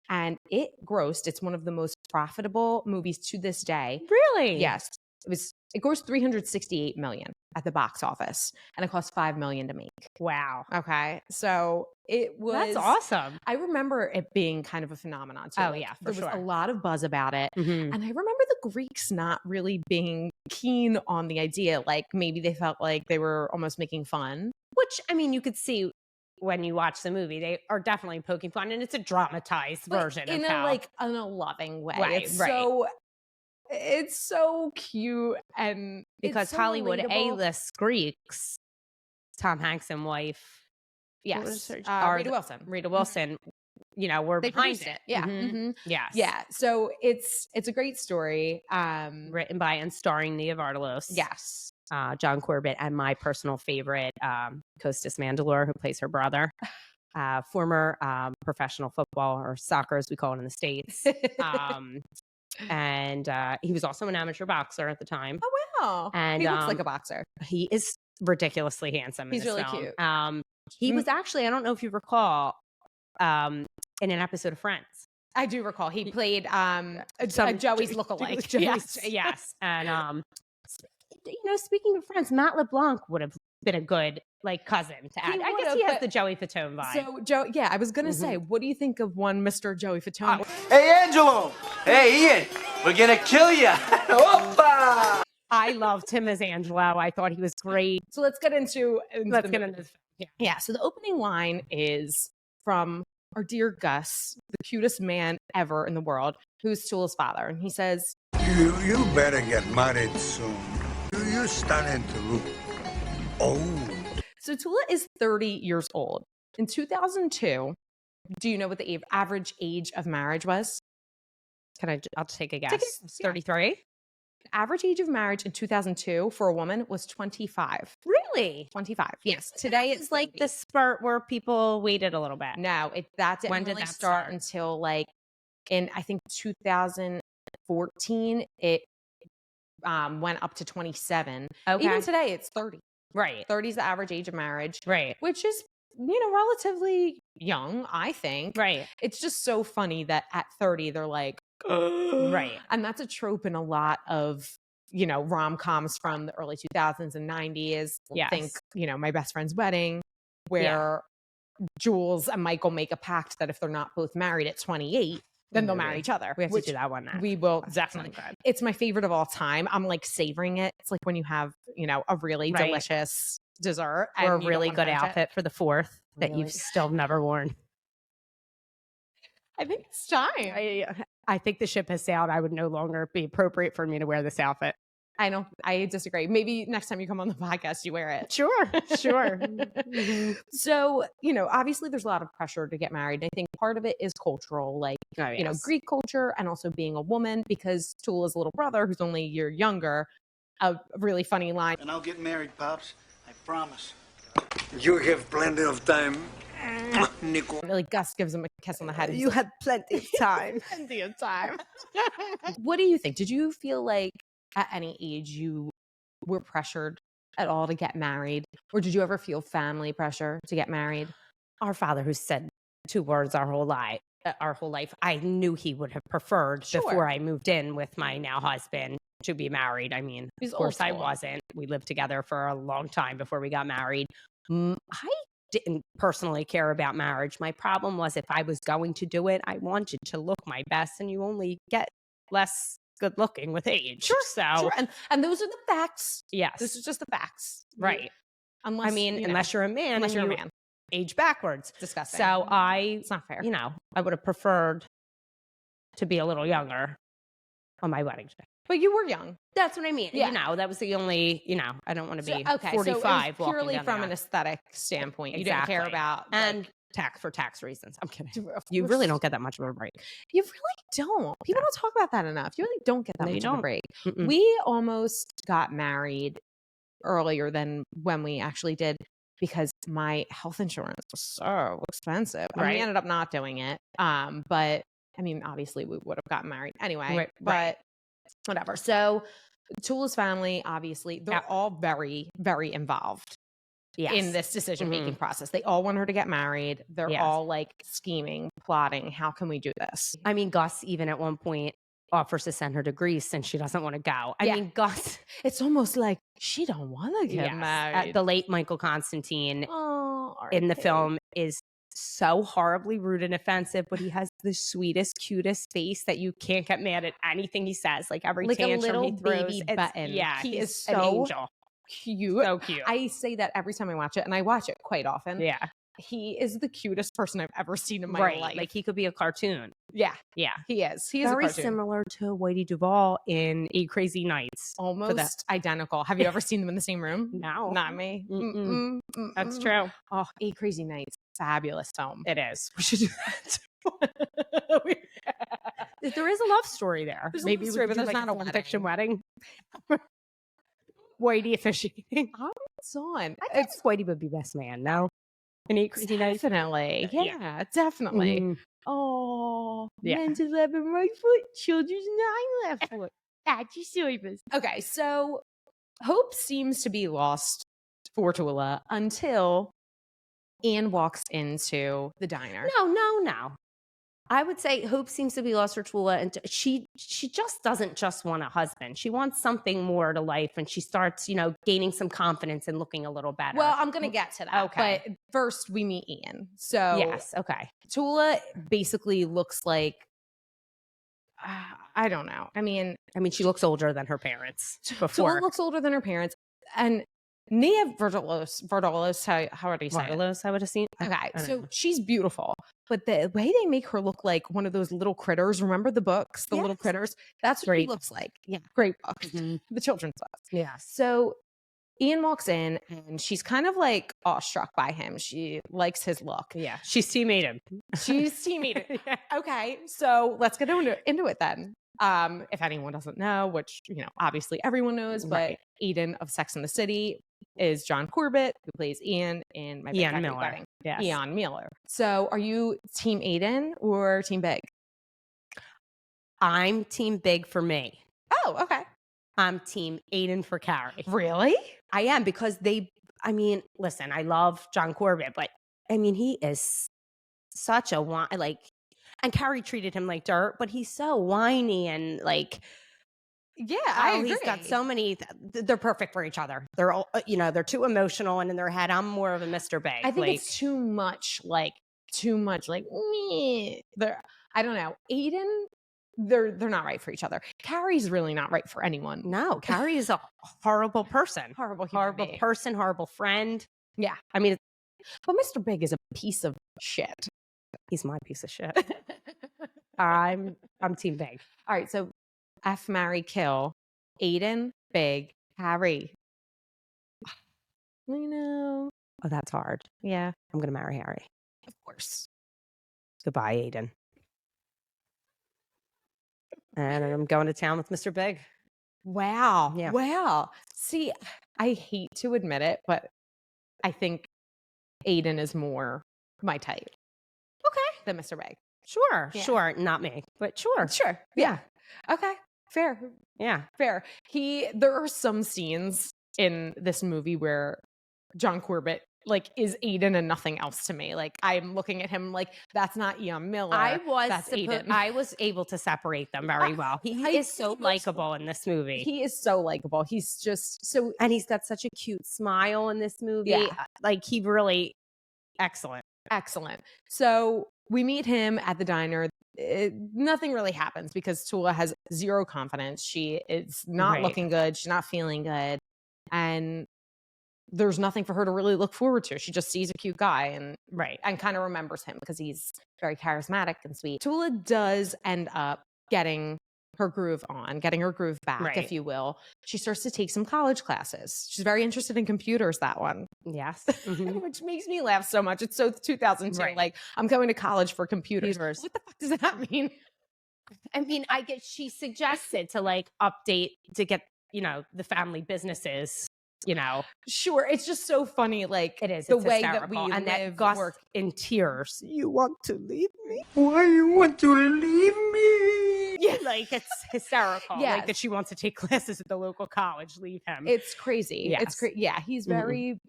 And it's one of the most profitable movies to this day. Really? Yes. It grossed $368 million at the box office, and it cost $5 million to make. Wow. Okay. So it was. That's awesome. I remember it being kind of a phenomenon too. Oh, yeah, for there was sure. a lot of buzz about it. And I remember the Greeks not really being keen on the idea. Like maybe they felt like they were almost making fun. Which, I mean, you could see when you watch the movie, they are definitely poking fun, and it's a dramatized version in of in a loving way. Right, It's so cute, and because so Hollywood relatable. A-list Greeks, Tom Hanks and wife, yes, Rita Wilson. Rita Wilson, you know, were They behind produced it. Yeah. Mm-hmm. Yes. Yeah. So it's a great story. Written by and starring Nia Vardalos. Yes. John Corbett, and my personal favorite, Kostas Mandylor, who plays her brother. Former professional football, or soccer as we call it in the States. And he was also an amateur boxer at the time. Oh, wow. And he looks like a boxer. He is ridiculously handsome. He's in this really film. cute. He was actually, I don't know if you recall, in an episode of Friends. I do recall. He played a Joey's lookalike. Yes. And, you know, speaking of Friends, Matt LeBlanc would have been a good cousin to add. I guess he has the Joey Fatone vibe. So Joe, I was gonna say, what do you think of one Mr. Joey Fatone? Hey, Angelo. Hey, Ian. We're gonna kill you. Opa! I loved him as Angelo. I thought he was great. So let's get into this. Yeah. So the opening line is from our dear Gus, the cutest man ever in the world, who's Tula's father, and he says, You better get married soon. You're starting to look old. So Tula is 30 years old. In 2002, do you know what the average age of marriage was? I'll take a guess. 33? The average age of marriage in 2002 for a woman was 25. Really? 25. Yes. Today it's like the spurt where people waited a little bit. No, that didn't When did really that start until in I think 2014 it went up to 27. Okay. Even today it's 30. Right. 30 is the average age of marriage. Right. Which is, relatively young, I think. Right. It's just so funny that at 30 they're like, right. And that's a trope in a lot of, rom-coms from the early 2000s and 90s. Yes. Think, My Best Friend's Wedding, where Jules and Michael make a pact that if they're not both married at 28, then they'll marry each other. We have to do that one next. We will That's definitely. good. It's my favorite of all time. I'm savoring it. It's like when you have, a really delicious dessert or a and you really don't good wanna finish outfit for the 4th. that you've still never worn? I think it's time. I think the ship has sailed. I would no longer be appropriate for me to wear this outfit. I disagree. Maybe next time you come on the podcast, you wear it. Sure. Mhm. So, obviously there's a lot of pressure to get married. I think part of it is cultural, like, Greek culture, and also being a woman, because Tula's little brother, who's only a year younger, a really funny line. And I'll get married, Pops. I promise. You have plenty of time, Nico. Like Gus gives him a kiss on the head. You had plenty of time. Plenty of time. What do you think? Did you feel like at any age you were pressured at all to get married? Or did you ever feel family pressure to get married? Our father, who said 2 words our whole life, I knew he would have preferred before I moved in with my now husband to be married. I mean, He's of course I old. wasn't. We lived together for a long time before we got married. I didn't personally care about marriage. My problem was, if I was going to do it, I wanted to look my best, and you only get less good looking with age. Sure. And those are the facts. Yes. This is just the facts. Right. Unless, unless you're a man, unless and you're a you man. age backwards. Disgusting. So It's not fair. I would have preferred to be a little younger on my wedding day. But you were young. That's what I mean. Yeah. That was the only, I don't want to be So 45 it was walking purely down from the an aisle. aesthetic standpoint. You didn't care Exactly. about And for tax reasons. I'm kidding. Of You course. really don't get that much of a break. You really don't. People don't talk about that enough. You really don't get that No, you much of a don't. break. Mm-mm. We almost got married earlier than when we actually did, because my health insurance was so expensive. And we Right. ended up not doing it. But I mean, obviously we would have gotten married anyway. Right. But whatever. So Tula's family, obviously, they're all very, very involved Yes. in this decision-making process. They all want her to get married. They're Yes. all like scheming, plotting. How can we do this? I mean, Gus even at one point offers to send her to Greece, and she doesn't want to go. I Yeah. mean, Gus. It's almost like she don't want to get married. The late Michael Constantine Oh, in the R.I.P. film is so horribly rude and offensive, but he has the sweetest, cutest face that you can't get mad at anything he says. Like every Like a tantrum little he throws, baby it's- button. Yeah, He he's is an so angel. cute. So cute. I say that every time I watch it, and I watch it quite often. Yeah, He is the cutest person I've ever seen in my right. life. Like he could be a cartoon. yeah, Yeah, he is. He is very a cartoon. similar to Whitey Duvall in 8 Crazy Nights. Almost identical. Have you ever seen them in the same room? No. Not me. Mm-mm. That's Mm-mm. true. Oh, 8 Crazy Nights. Fabulous film. It is. We should do that. There is a love story there. There's a Maybe love we story, could but do, there's like, not a fan fiction wedding. wedding. Whitey officiating. It's on. I think Whitey would be best man. No, in 8 Crazy Nights. Definitely. Yeah. Yeah, definitely. Mhm. Oh, Yeah. men's 11 right foot, children's 9 left foot. That's your service. Okay, so hope seems to be lost for Tula until Anne walks into the diner. No. I would say Hope seems to be lost for Tula, and she just doesn't just want a husband. She wants something more to life, and she starts, gaining some confidence and looking a little better. Well, I'm going to get to that. Okay. But first, we meet Ian. So yes, okay. Tula basically looks like, I don't know. I mean, She looks older than her parents Tula before. looks older than her parents. And Nia Vardalos, how do you say it? Vardalos, I would have seen. Okay, I don't so know. she's beautiful, but the way they make her look like one of those little critters, remember the books, the little Yes. critters? That's what she Great. looks like. Yeah. Great book. Mhm. The children's books. Yes. So Ian walks in and she's kind of like awestruck by him. She likes his look. Yeah. She's teammate him. She's teammate. Yeah. Okay, so let's get into it then. If anyone doesn't know, which obviously everyone knows, but Right. Aiden of Sex and the City is John Corbett, who plays Ian in My Big Ian Happy Miller. Wedding. Yes. Ian Miller. So, are you Team Aiden or Team Big? I'm team Big for me. Oh, okay. I'm team Aiden for Carrie. Really? I am, because listen, I love John Corbett, but he is such a and Carrie treated him like dirt, but he's so whiny and Yeah, I agree. he's got so many. They're perfect for each other. They're all, they're too emotional and in their head. I'm more of a Mr. Big. I think it's too much. Meh. I don't know. Aiden, they're not right for each other. Carrie's really not right for anyone. no, Carrie is a horrible person. Horrible human Horrible being. person, horrible friend. Yeah. But Mr. Big is a piece of shit. He's my piece of shit. I'm Team Big. All right, so F, marry, kill. Aiden, Big, Harry. You know. Oh, that's hard. Yeah, I'm gonna marry Harry. of course. Goodbye, Aiden. And I'm going to town with Mr. Big. Wow. Yeah. Wow. See, I hate to admit it, but I think Aiden is more my type Okay. than Mr. Big. Sure. Yeah. Sure. Not me, but sure. Sure. Yeah. Okay. Fair. Yeah. Fair. There are some scenes in this movie where John Corbett is Aiden and nothing else to me. Like, I'm looking at him like, that's not Ian Miller. That's Aiden. I was able to separate them very well. He is so likable in this movie. He is so likable. He's just so, and he's got such a cute smile in this movie. Yeah. Like, he really excellent. excellent. So we meet him at the diner. Nothing really happens because Tula has zero confidence. She is not Right. looking good. She's not feeling good. And there's nothing for her to really look forward to. She just sees a cute guy and Right. kind of remembers him because he's very charismatic and sweet. Tula does end up getting her groove on, getting her groove back, Right. if you will. She starts to take some college classes. She's very interested in computers, that one. Yes. Which makes me laugh so much. It's so 2002. Right. Like, I'm going to college for computers. Computers. What the fuck does that mean? I mean, I guess she suggested to update to get, the family businesses, Sure. It's just so funny. Like, It is. the It's way that hysterical. we and live, that Gus work. in tears. You want to leave me? Why you want to leave me? Yeah, it's hysterical. Yes. That she wants to take classes at the local college. Leave him. It's crazy. Yes. It's crazy. Yeah, he's very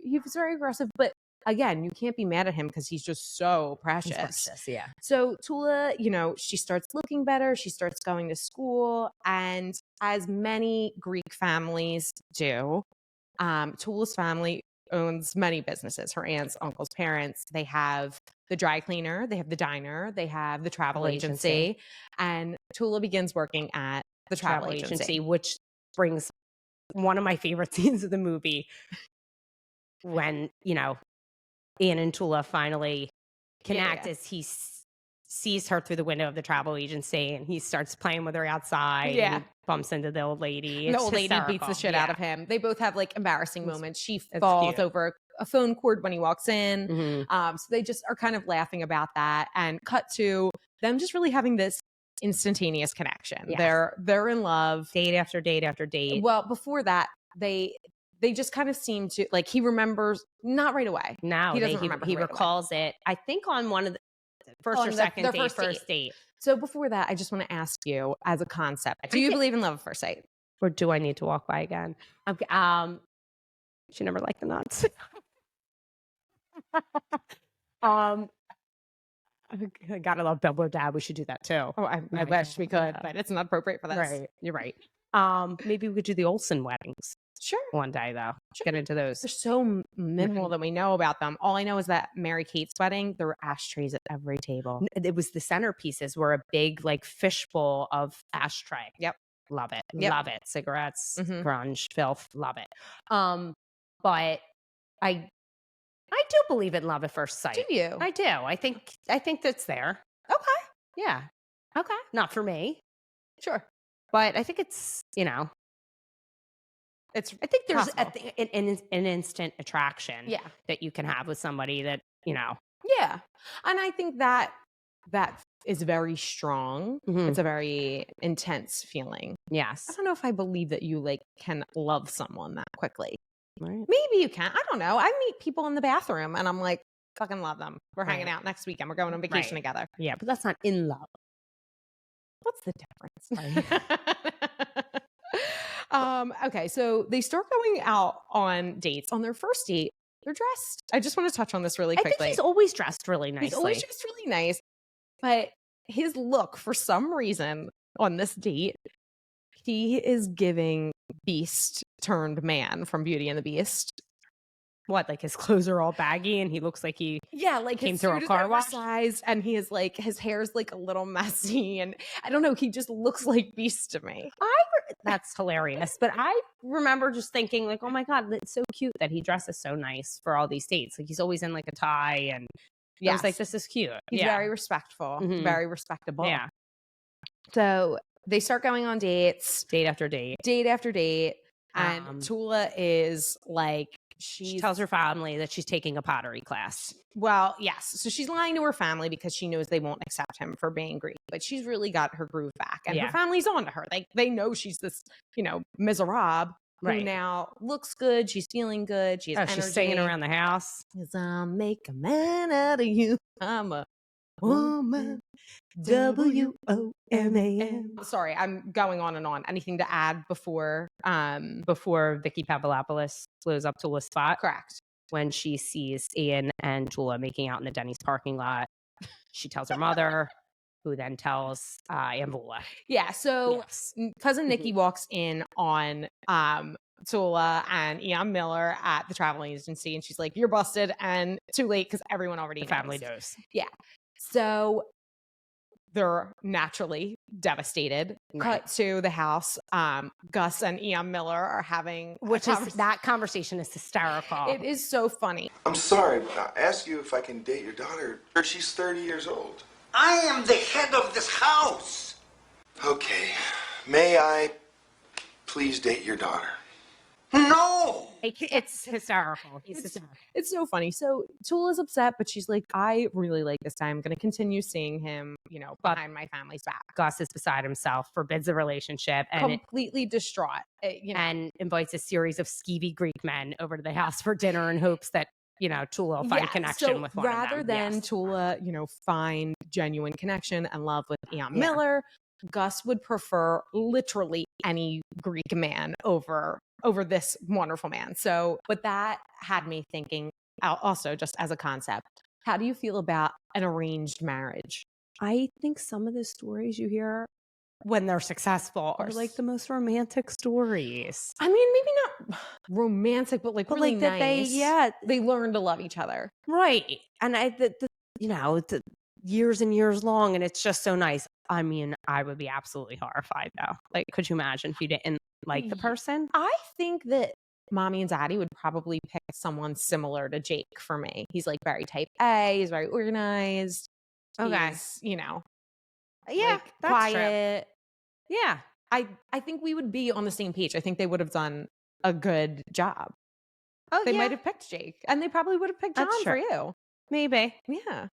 aggressive, but again, you can't be mad at him because he's just so precious. He's precious, yeah. So Tula, she starts looking better. She starts going to school, and as many Greek families do, Tula's family owns many businesses. Her aunts, uncles, parents. They have the dry cleaner, they have the diner, they have the travel agency, and Tula begins working at the travel agency, which brings one of my favorite scenes of the movie when, Ian and Tula finally connect as he sees her through the window of the travel agency and he starts playing with her outside. Yeah. And he bumps into the old lady. And the It's old lady beats the hysterical. shit out of him. They both have embarrassing moments. She it's falls cute. over a phone cord when he walks in. Mhm. So they just are kind of laughing about that, and cut to them just really having this instantaneous connection. Yes. They're in love. Date after date after date. Well, before that, they just kind of seem to he remembers not right away. No, he doesn't remember he right away. recalls it. I think on one of the first On or the- second the date, first date. So before that, I just want to ask you as a concept: do you believe in love at first sight? Or do I need to walk by again? Okay. She never liked the nuts. I gotta love Billboard Dad. We should do that too. Oh, I Right. wish we could, Yeah. but it's not appropriate for this. Right. You're right. Maybe we could do the Olsen weddings Sure. one day though. Get into those. They're so minimal that we know about them. All I know is that Mary Kate's wedding, there were ashtrays at every table. It was the centerpieces were a big fishbowl of ashtray. Yep. Love it. Yep. Love it. Cigarettes, Mhm. grunge, filth. Love it. But I do believe in love at first sight. Do you? I do. I think that's there. Okay. Yeah. Okay. Not for me, Sure. but I think it's, It's I think there's possible. an instant attraction yeah. that you can have with somebody that, Yeah. And I think that is very strong. Mhm. It's a very intense feeling. I yes. don't know if I believe that you can love someone that quickly. Right. Maybe you can. I don't know. I meet people in the bathroom and I'm like, fucking love them. We're hanging Right. out next weekend. We're going on vacation Right. together. Yeah, but that's not in love. What's the difference? Okay, so they start going out on dates. On their first date, they're dressed. I just want to touch on this really I quickly. think he's always dressed really nicely. He's always dressed really nice, but his look, for some reason, on this date, he is giving Beast turned man from Beauty and the Beast. What, like his clothes are all baggy and he looks like he like came his through a suit is car wash? oversized, and he is like his hair's like a little messy, and I don't know. He just looks like Beast to me. That's hilarious. But I remember just thinking like, oh my God, it's so cute that he dresses so nice for all these dates. Like he's always in like a tie, and I was like, this is cute. He's very respectful, Mhm. very respectable. Yeah. So they start going on dates, Date after date. date after date, and Tula is like, She tells her family that she's taking a pottery class. well, yes. So she's lying to her family because she knows they won't accept him for being Greek, but she's really got her groove back, and her family's on to her. They know she's this, miserable who now looks good. She's feeling good. She has energy. She's singing around the house. I'll make a man out of you. I'm a woman. WOMAN. Sorry, I'm going on and on. Anything to add before Vicky Papadopoulos blows up Tula's spot? Correct. When she sees Ian and Tula making out in the Denny's parking lot, she tells her mother, who then tells Ambula. Yeah, so cousin Nikki walks in on Tula and Ian Miller at the travel agency, and she's like, "You're busted," and too late because everyone already knows. Family knows. Yeah. So they're naturally devastated. Cut to the house. Gus and Ian Miller are having that conversation is hysterical. It is so funny. I'm sorry, I asked you if I can date your daughter. She's 30 years old. I am the head of this house. Okay, may I please date your daughter? No! It's hysterical. It's so funny. So Tula's upset, but she's like, I really like this time. I'm going to continue seeing him, behind my family's back. Gus is beside himself, forbids the relationship, and completely distraught. And invites a series of skeevy Greek men over to the house for dinner in hopes that, Tula will find connection with one of them. Rather than Tula, find genuine connection and love with Ian Miller, Gus would prefer literally any Greek man over this wonderful man. So, but that had me thinking also just as a concept, how do you feel about an arranged marriage? I think some of the stories you hear when they're successful are like the most romantic stories. I mean, maybe not romantic, but really like that nice. They learn to love each other. Right. And the years and years long, and it's just so nice. I mean, I would be absolutely horrified though. Like, could you imagine if you didn't like the person? I think that mommy and daddy would probably pick someone similar to Jake for me. He's like very type A, he's very organized. Okay. He's, that's quiet. True. Yeah. I think we would be on the same page. I think they would have done a good job. Oh, they might have picked Jake, and they probably would have picked John for you. Maybe. Yeah.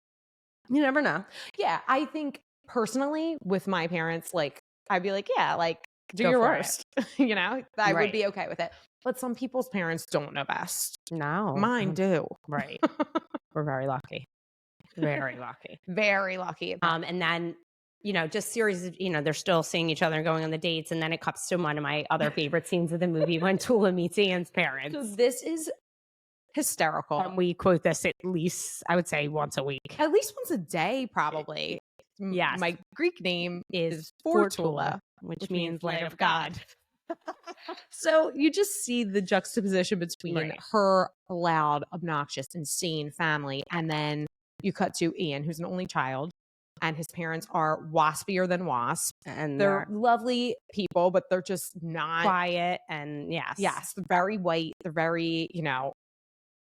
You never know. Yeah. I think personally with my parents, I'd be like, do Go your for worst. I would be okay with it. But some people's parents don't know best. No. Mine do. Right. We're very lucky. Very lucky. Very lucky. And then, just series of, they're still seeing each other and going on the dates. And then it cuts to one of my other favorite scenes of the movie when Tula meets Ian's parents. So this is hysterical. And we quote this at least, I would say, once a week. At least once a day, probably. Yes. My Greek name is Fortula, which means light of God. So you just see the juxtaposition between her loud, obnoxious, insane family, and then you cut to Ian, who's an only child, and his parents are waspier than wasp. And they're lovely people, but they're just not quiet. And yes, very white. They're very,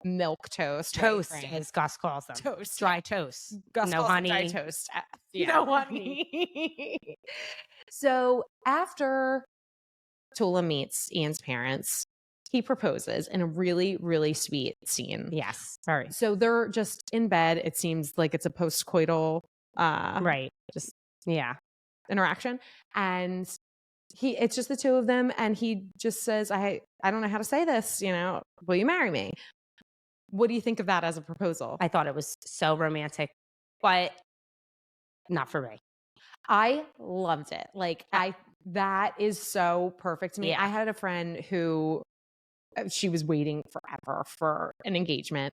milk toast, as Gus calls them. Toast, dry toast. Gus no calls honey, dry toast. No honey. So after Tula meets Ian's parents, he proposes in a really, really sweet scene. Yes, very. So they're just in bed. It seems like it's a postcoital, just interaction, and it's just the two of them, and he just says, I don't know how to say this, will you marry me? What do you think of that as a proposal? I thought it was so romantic, but not for me. I loved it. That is so perfect to me. Yeah. I had a friend who she was waiting forever for an engagement,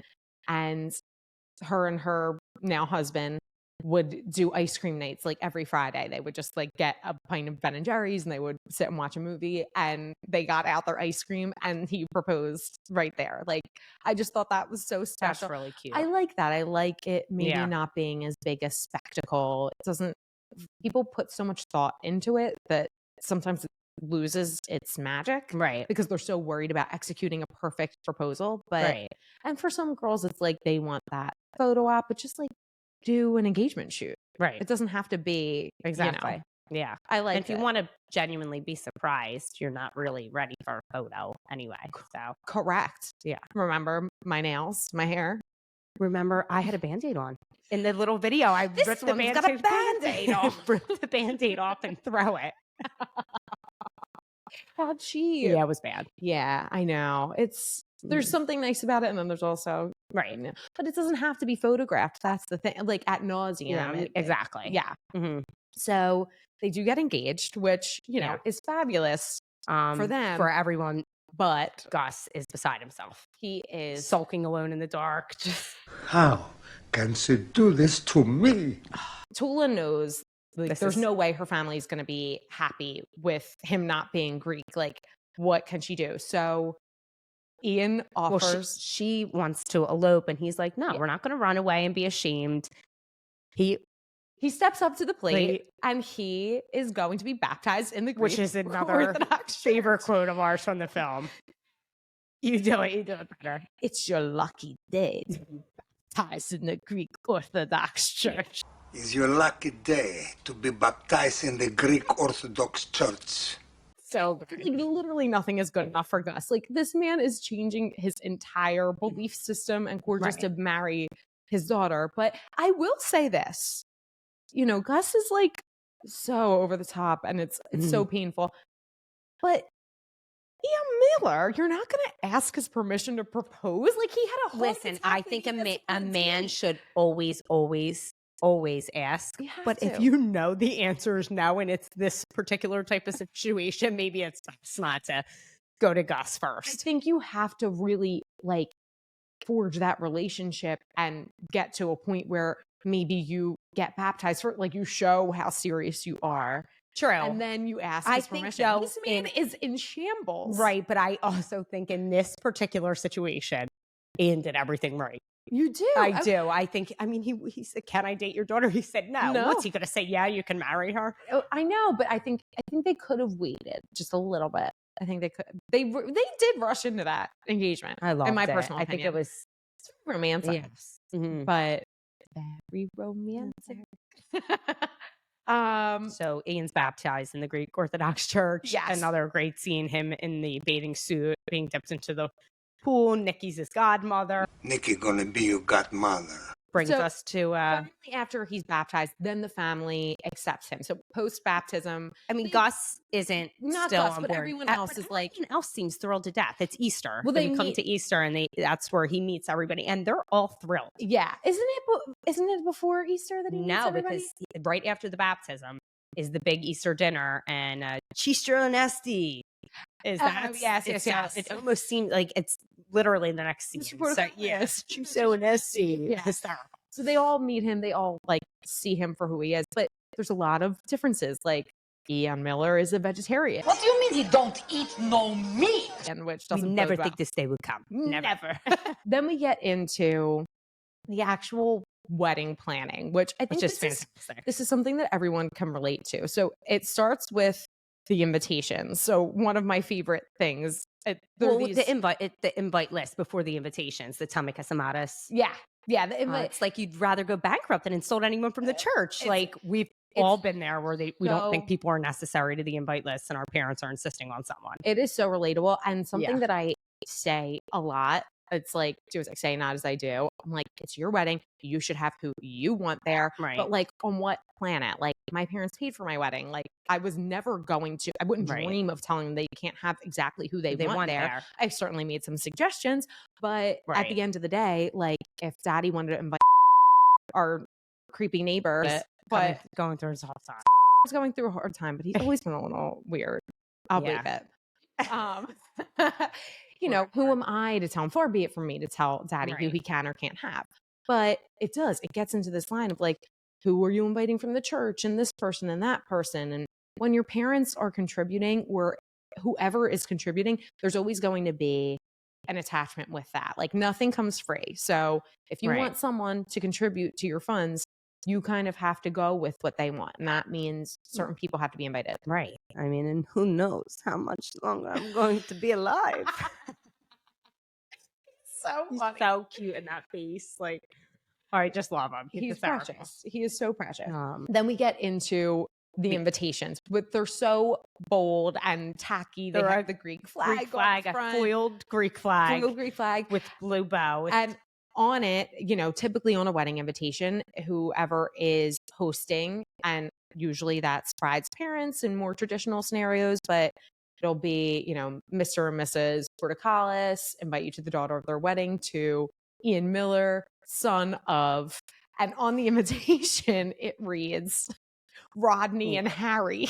and her now husband would do ice cream nights like every Friday. They would just like get a pint of Ben and Jerry's and they would sit and watch a movie, and they got out their ice cream and he proposed right there. Like, I just thought that was so special. That's really cute. I like that. I like it maybe not being as big a spectacle. It doesn't, people put so much thought into it that sometimes it loses its magic. Right. Because they're so worried about executing a perfect proposal. But, and for some girls, it's like they want that photo op, but just like do an engagement shoot. Right. It doesn't have to be Exactly. You know, Yeah. I like and if you want to genuinely be surprised, you're not really ready for a photo anyway. So correct. Yeah. Remember my nails, my hair. Remember, I had a Band-Aid on. In the little video, I ripped the Band-Aid off. Rip the Band-Aid off and throw it. How cheap. Yeah, it was bad. Yeah, I know. It's there's something nice about it, and then there's also right. You know, but it doesn't have to be photographed. That's the thing. Like at nauseum. Yeah, exactly. Yeah. Mm-hmm. So they do get engaged, which you know is fabulous for them, for everyone. But Gus is beside himself. He is sulking alone in the dark. How can she do this to me? Tula knows like, there's no way her family is going to be happy with him not being Greek. Like, what can she do? So Ian offers. Well, she wants to elope, and he's like, no, we're not going to run away and be ashamed. He steps up to the plate, and he is going to be baptized in the Greek, which is another favorite quote of ours from the film. You do it better. It's your lucky day to be baptized in the Greek Orthodox Church. It's your lucky day to be baptized in the Greek Orthodox Church. So like, literally nothing is good enough for Gus. Like, this man is changing his entire belief system and core just to marry his daughter. But I will say this, you know, Gus is like so over the top, and it's so painful. But Ian Miller, you're not going to ask his permission to propose? Like, he had a whole I think a man should always ask. But if to. you know the answer is no, and it's this particular type of situation, maybe it's best not to go to Gus first. I think you have to really like forge that relationship and get to a point where maybe you get baptized for, like, you show how serious you are. True. And then you ask his permission. So this man is in shambles. Right. But I also think in this particular situation, Ian did everything right. You do? I do. I think, I mean, he said, can I date your daughter? He said, no. What's he going to say? Yeah, you can marry her. Oh, I know, but I think they could have waited just a little bit. I think they could. They did rush into that engagement. I love it. In my personal opinion. I think it was romantic. Yes. Mm-hmm. But very romantic. So Ian's baptized in the Greek Orthodox Church. Yes. Another great scene, him in the bathing suit being dipped into the pool. Nikki's his godmother. Nikki gonna be your godmother. Brings us to after he's baptized, then the family accepts him. So post baptism, I mean, Gus isn't not still Gus, on but board. everyone else is like, everyone else seems thrilled to death. It's Easter. Well, they they come to Easter, and that's where he meets everybody, and they're all thrilled. Yeah, isn't it before Easter that he meets everybody? Because right after the baptism is the big Easter dinner, and Cistro Nesti is that? Yes. It almost seems like it's literally the next scene. So, yes, Cistro Nesti. Yeah. Hysterical. So they all meet him. They all like see him for who he is. But there's a lot of differences. Like Ian Miller is a vegetarian. What do you mean he don't eat no meat? And which doesn't we never bode think well. this day would come. Never. Then we get into the actual wedding planning, which I think is fantastic. This is something that everyone can relate to. So it starts with the invitations. So one of my favorite things. The invite list before the invitations, the Tamikasamatas. Yeah, the invite. It's like you'd rather go bankrupt than insult anyone from the church. Like we've all been there where we don't think people are necessary to the invite list, and our parents are insisting on someone. It is so relatable, and something that I say a lot. It's like, do as I say, not as I do. I'm like, it's your wedding. You should have who you want there. Right. But like, on what planet? Like, my parents paid for my wedding. Like, I was never going to, I wouldn't dream of telling them they can't have exactly who they want there. I've certainly made some suggestions, but at the end of the day, like, if daddy wanted to invite our creepy neighbor, but going through his hard time. He's going through a hard time, but he's always been a little weird. I'll believe it. You know, who am I to tell him? Far be it from me to tell daddy who he can or can't have. But it gets into this line of like, who are you inviting from the church and this person and that person. And when your parents are contributing or whoever is contributing, there's always going to be an attachment with that. Like nothing comes free. So if you want someone to contribute to your funds, you kind of have to go with what they want. And that means certain people have to be invited. Right. I mean, and who knows how much longer I'm going to be alive. So funny. So cute in that face. Like, I just love him. He's hysterical. precious. He is so precious. Then we get into the invitations, but they're so bold and tacky. They have the Greek flag, a foiled Greek flag, with blue bow. And on it, you know, typically on a wedding invitation, whoever is hosting, and usually that's bride's parents in more traditional scenarios, but it'll be, you know, Mr. and Mrs. Portocalis invite you to the daughter of their wedding to Ian Miller, son of, and on the invitation, it reads Rodney and Harry.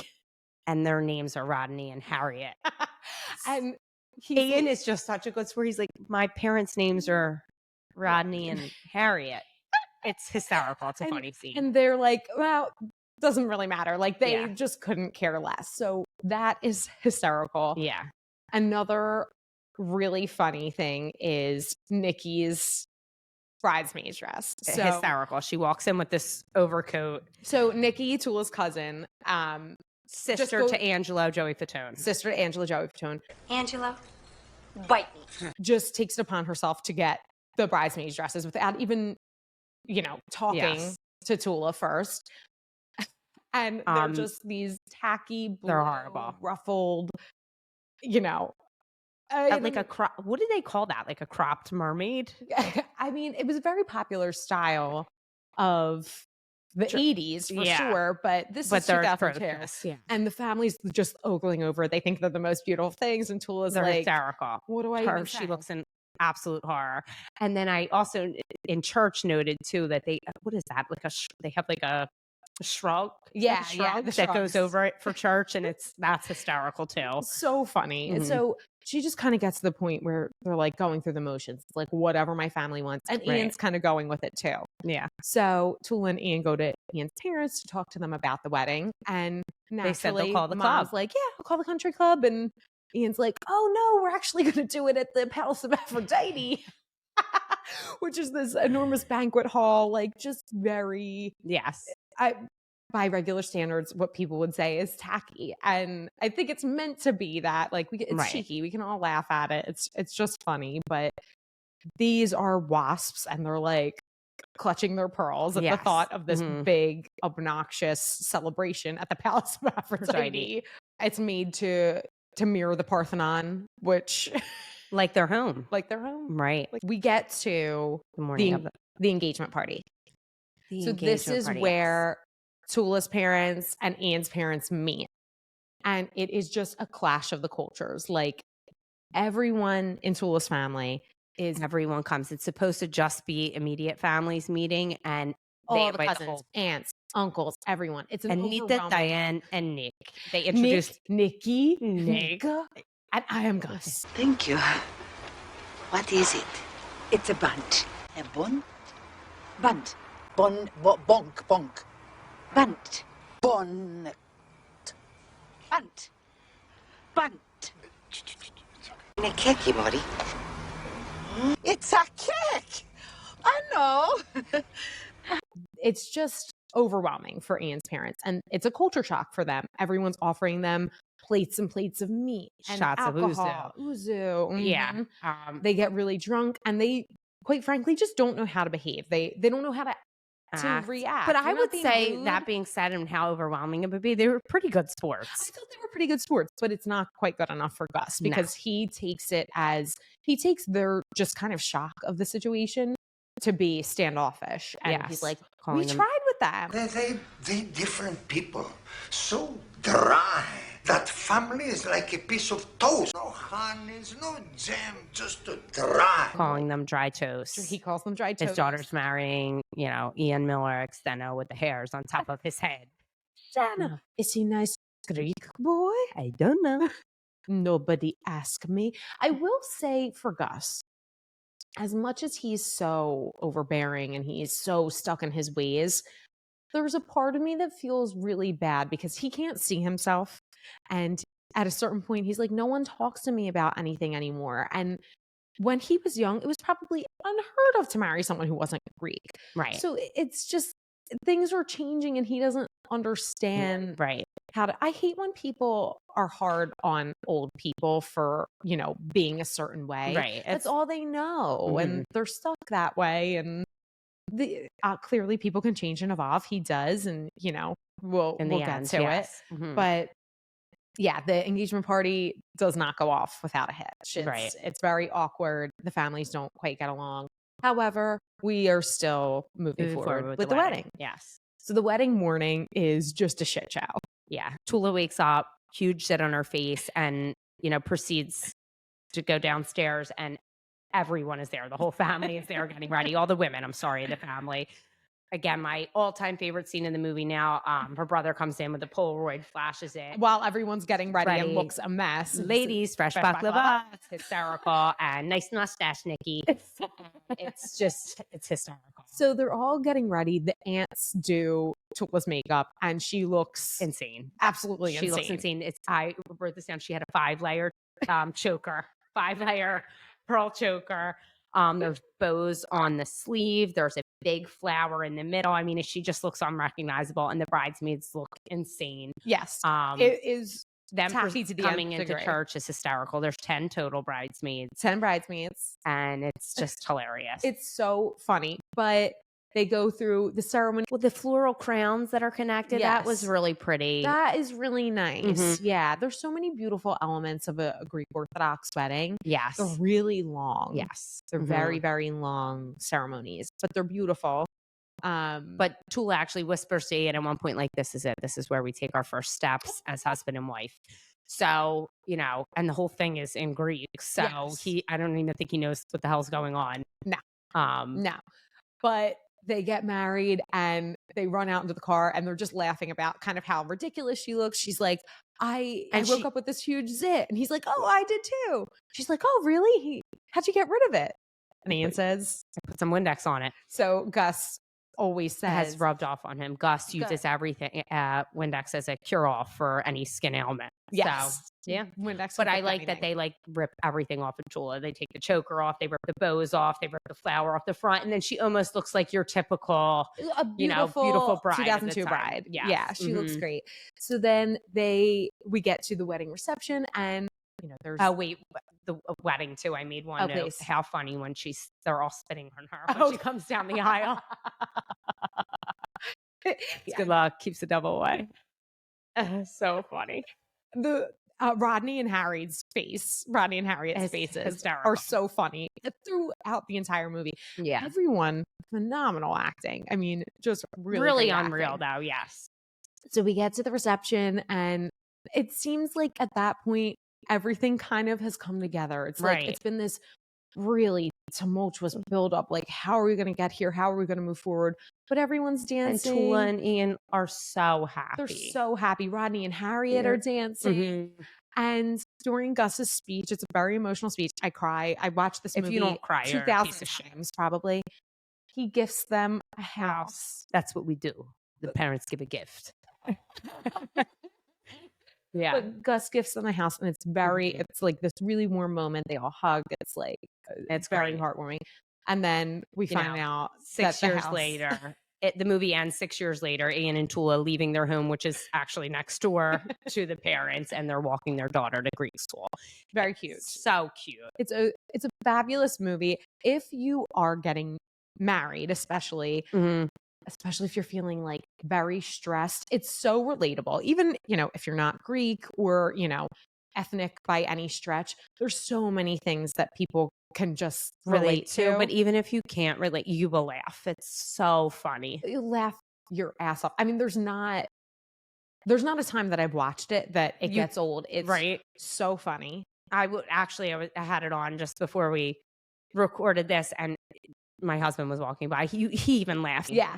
And their names are Rodney and Harriet. And Ian is just such a good story. He's like, my parents' names are Rodney and Harriet. It's hysterical. It's a funny scene. And they're like, well, doesn't really matter. Like they just couldn't care less. So that is hysterical. Yeah. Another really funny thing is Nikki's bridesmaid dress. So hysterical. She walks in with this overcoat. So Nikki, Tula's cousin, sister to Angelo Joey Fatone. Sister to Angelo Joey Fatone. Angelo, bite me. Just takes it upon herself to get the bridesmaids dresses without even, you know, talking to Tula first. And they're just these tacky, blue, they're horrible, ruffled, you know. Like a what do they call that? Like a cropped mermaid? I mean, it was a very popular style of the 80s for sure, but this is 2002. Yeah. And the family's just ogling over it. They think they're the most beautiful things, and Tula's they're like, hysterical. What do I even say? She looks in absolute horror. And then I also in church noted too that they, what is that? Like they have like a shrug, that goes over it for church, and that's hysterical too. So funny. And so she just kind of gets to the point where they're like going through the motions, like whatever my family wants, and Ian's kind of going with it too. Yeah. So Tula and Ian go to Ian's parents to talk to them about the wedding, and naturally, they said they'll call the Mom's club. like, yeah, I'll call the country club, and Ian's like, oh no, we're actually going to do it at the Palace of Aphrodite. Which is this enormous banquet hall, like just very by regular standards, what people would say is tacky, and I think it's meant to be that. Like it's cheeky, we can all laugh at it. It's just funny, but these are wasps, and they're like clutching their pearls at the thought of this big, obnoxious celebration at the Palace of Aphrodite. It's made to mirror the Parthenon, which. Like their home. Right. Like we get to the morning of the engagement party. This is where Tula's parents and Ian's parents meet. And it is just a clash of the cultures. Like everyone in Tula's family everyone comes. It's supposed to just be immediate families meeting, and all the cousins, aunts, uncles, everyone. It's an Anita, Diane, and Nick. They introduced Nikki, Nick. And I am Gus. Thank you. What is it? It's a bunt. A bun? Bunt. Bonk. Bunt. Bonnet. Bunt. Bunt. A cake, Mori. It's a cake! I know! It's just overwhelming for Ian's parents. And it's a culture shock for them. Everyone's offering them plates and plates of meat and shots alcohol, of ouzo. Yeah. They get really drunk, and they, quite frankly, just don't know how to behave. They don't know how to react. But I would say, that being said, and how overwhelming it would be, they were pretty good sports. I thought they were pretty good sports, but it's not quite good enough for Gus, because he takes their just kind of shock of the situation to be standoffish. And he's like, we tried with them. They different people. So dry. That family is like a piece of toast. No honeys, no jam, just dry. Calling them dry toast. He calls them dry toast. His daughter's marrying, Ian Miller, Exteno, with the hairs on top of his head. Dana, is he nice Greek boy? I don't know. Nobody asked me. I will say for Gus, as much as he's so overbearing and he's so stuck in his ways, there's a part of me that feels really bad because he can't see himself. And at a certain point, he's like, no one talks to me about anything anymore. And when he was young, it was probably unheard of to marry someone who wasn't Greek. Right. So it's just things are changing and he doesn't understand Right. how to. I hate when people are hard on old people for, being a certain way. Right. That's all they know. And they're stuck that way. And clearly people can change and evolve. He does. And, we'll get to it. But yeah, the engagement party does not go off without a hitch. It's very awkward. The families don't quite get along. However, we are still moving forward with the wedding. Yes. So the wedding morning is just a shit show. Yeah. Tula wakes up, huge shit on her face, and, proceeds to go downstairs, and everyone is there. The whole family is there getting ready. All the women, the family. Again, my all-time favorite scene in the movie now, her brother comes in with a Polaroid, flashes it. While everyone's getting ready and looks a mess. Ladies, fresh baklava. It's hysterical. And nice mustache, Nikki. It's hysterical. So they're all getting ready. The aunts do Tula's makeup, and she looks insane. Absolutely insane. She looks insane. I wrote this down. She had a 5-layer choker, 5-layer pearl choker. There's bows on the sleeve. There's a big flower in the middle. I mean, she just looks unrecognizable, and the bridesmaids look insane. Yes. It is them tacky to the coming nth into degree. church is hysterical. There's 10 total bridesmaids. 10 bridesmaids. And it's just hilarious. It's so funny. But they go through the ceremony with the floral crowns that are connected. Yes. That was really pretty. That is really nice. Yeah. There's so many beautiful elements of a Greek Orthodox wedding. Yes. They're really long. Yes. They're very, very long ceremonies, but they're beautiful. But Tula actually whispers to Ian at one point, like, this is it. This is where we take our first steps as husband and wife. So, and the whole thing is in Greek. So I don't even think he knows what the hell's going on. No. No. But they get married and they run out into the car and they're just laughing about kind of how ridiculous she looks. She's like, I woke up with this huge zit. And he's like, oh, I did too. She's like, oh, really? How'd you get rid of it? And Ian says, I put some Windex on it. So Gus always says, has rubbed off on him. Gus uses everything, Windex as a cure-all for any skin ailment. Yes. So, yeah. Windex. But I like that they rip everything off of Tula. They take the choker off, they rip the bows off, they rip the flower off the front, and then she almost looks like your typical, beautiful bride. 2002 bride. Yes. Yeah, she looks great. So then we get to the wedding reception, and there's the wedding too. I made one note. Please. How funny when they're all spitting on her when she comes down the aisle. Good luck. Keeps the devil away. So funny. The Rodney and Harriet's faces are so funny throughout the entire movie. Yeah. Everyone, phenomenal acting. I mean, just really unreal though. Yes. So we get to the reception, and it seems like at that point, everything kind of has come together. It's like, it's been this really tumultuous buildup. Like, how are we going to get here? How are we going to move forward? But everyone's dancing. And Tula and Ian are so happy. They're so happy. Rodney and Harriet are dancing. And during Gus's speech, it's a very emotional speech. I cry. I watched this movie. If you don't cry, 2,000 times probably. He gifts them a house. That's what we do. The parents give a gift. Yeah. But Gus gifts them a house, and it's it's like this really warm moment. They all hug. It's like, it's very heartwarming. And then we find out 6 years later, the movie ends 6 years later, Ian and Tula leaving their home, which is actually next door to the parents, and they're walking their daughter to Greek school. Very cute. So cute. It's a fabulous movie. If you are getting married, especially if you're feeling like very stressed, it's so relatable. Even, if you're not Greek or, ethnic by any stretch, there's so many things that people can just relate to. But even if you can't relate, you will laugh. It's so funny. You laugh your ass off. I mean, there's not a time that I've watched it that it gets old. It's so funny. I had it on just before we recorded this, and my husband was walking by. He even laughed. Yeah.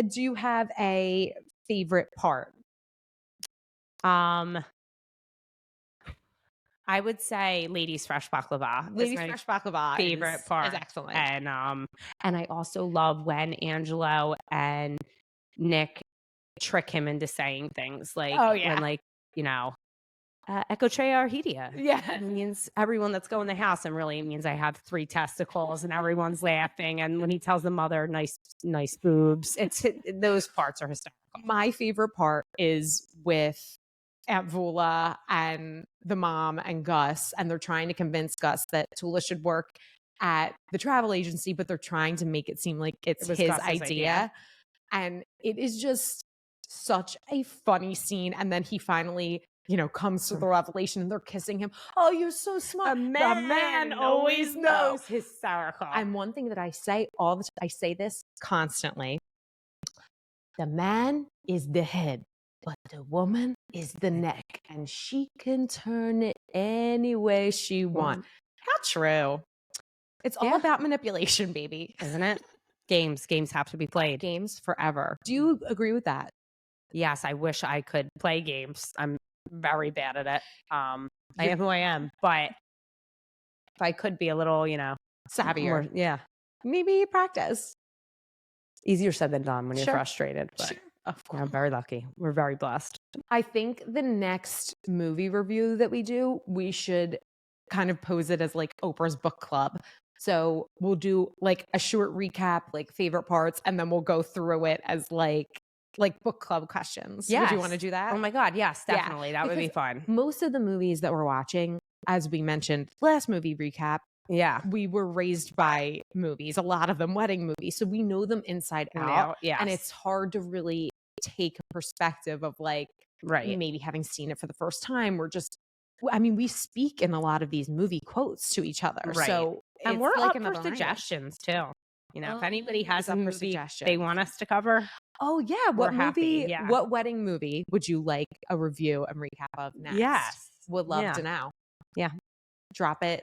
Do you have a favorite part? I would say Ladies Fresh Baklava. Ladies Fresh Baklava favorite part is excellent. And I also love when Angelo and Nick trick him into saying things like, Oh, yeah. when, like, you know, Echo Tre Arhidia. Yeah. It means everyone that's going to the house, and really it means I have 3 testicles, and everyone's laughing. And when he tells the mother, nice boobs, those parts are hysterical. My favorite part is with Aunt Vula and the mom and Gus, and they're trying to convince Gus that Tula should work at the travel agency, but they're trying to make it seem like it's his Gus's idea. And it is just such a funny scene. And then he finally, comes to the revelation and they're kissing him. Oh, you're so smart. A man always knows. Hysterical. And one thing that I say all the time, I say this constantly. The man is the head, but the woman is the neck, and she can turn it any way she wants. How true. It's all about manipulation, baby. Isn't it? Games have to be played. Games forever. Do you agree with that? Yes, I wish I could play games. I'm very bad at it. I am who I am, but if I could be a little, Savvier. more, Maybe practice. Easier said than done when you're Sure. frustrated. But Sure. Of course. I'm very lucky. We're very blessed. I think the next movie review that we do, we should kind of pose it as like Oprah's book club. So we'll do like a short recap, like favorite parts, and then we'll go through it as like book club questions. Yes. Would you want to do that? Oh my God. Yes, Yeah. definitely. That would be Because fun. Most of the movies that we're watching, as we mentioned, last movie recap, Yeah. we were raised by movies, a lot of them wedding movies. So we know them inside out. Yes. And it's hard to really take a perspective of like, right. maybe having seen it for the first time. We speak in a lot of these movie quotes to each other. Right. So And it's we're like up another for language. suggestions too. If anybody has a up for movie suggestions. they want us to cover, Oh yeah. What We're happy, movie, yeah. what wedding movie would you like a review and recap of next? Yes. Would love Yeah. to know. Yeah. Drop it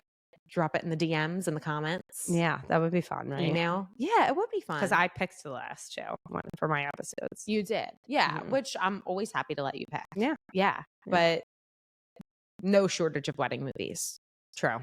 in the DMs in the comments. yeah, that would be fun, right? Email. Yeah, it would be fun. Because I picked the last show for my episodes. You did. Yeah. Mhm. Which I'm always happy to let you pick. Yeah. Yeah. But no shortage of wedding movies. True.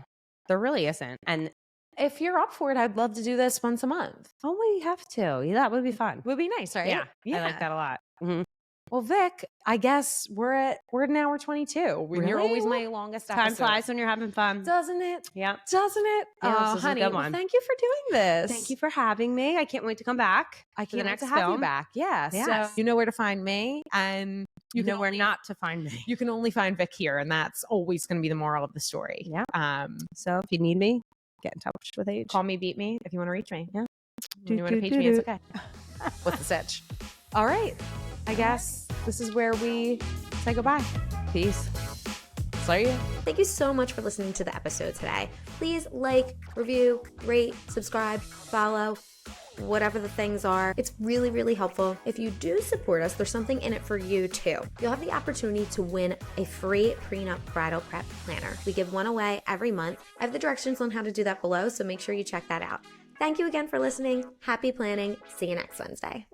There really isn't. And If you're up for it, I'd love to do this once a month. we have to. Yeah, that would be fun. Would be nice, right? Yeah. I like that a lot. Mhm. Well, Vic, I guess we're at an hour 22. When You're Really? always my longest Time episode. flies when you're having fun. Doesn't it? Yeah. Doesn't it? Yeah, this Oh, was a honey, good well, one. thank you for doing this. Thank you for having me. I can't wait to come back. I for the can't wait next to have you film. back. Yeah. Yes. So you know where to find me, and You can know where only- not to find me. You can only find Vic here, and that's always going to be the moral of the story. Yeah. So if you need me, get in touch with Age. Call me, beat me if you want to reach me. Yeah. When you want to page me, it's okay. What's the stitch? All right. I guess this is where we say goodbye. Peace. See you. Thank you so much for listening to the episode today. Please like, review, rate, subscribe, follow, whatever the things are. It's really, really helpful. If you do support us, there's something in it for you too. You'll have the opportunity to win a free prenup bridal prep planner. We give one away every month. I have the directions on how to do that below, so make sure you check that out. Thank you again for listening. Happy planning. See you next Wednesday.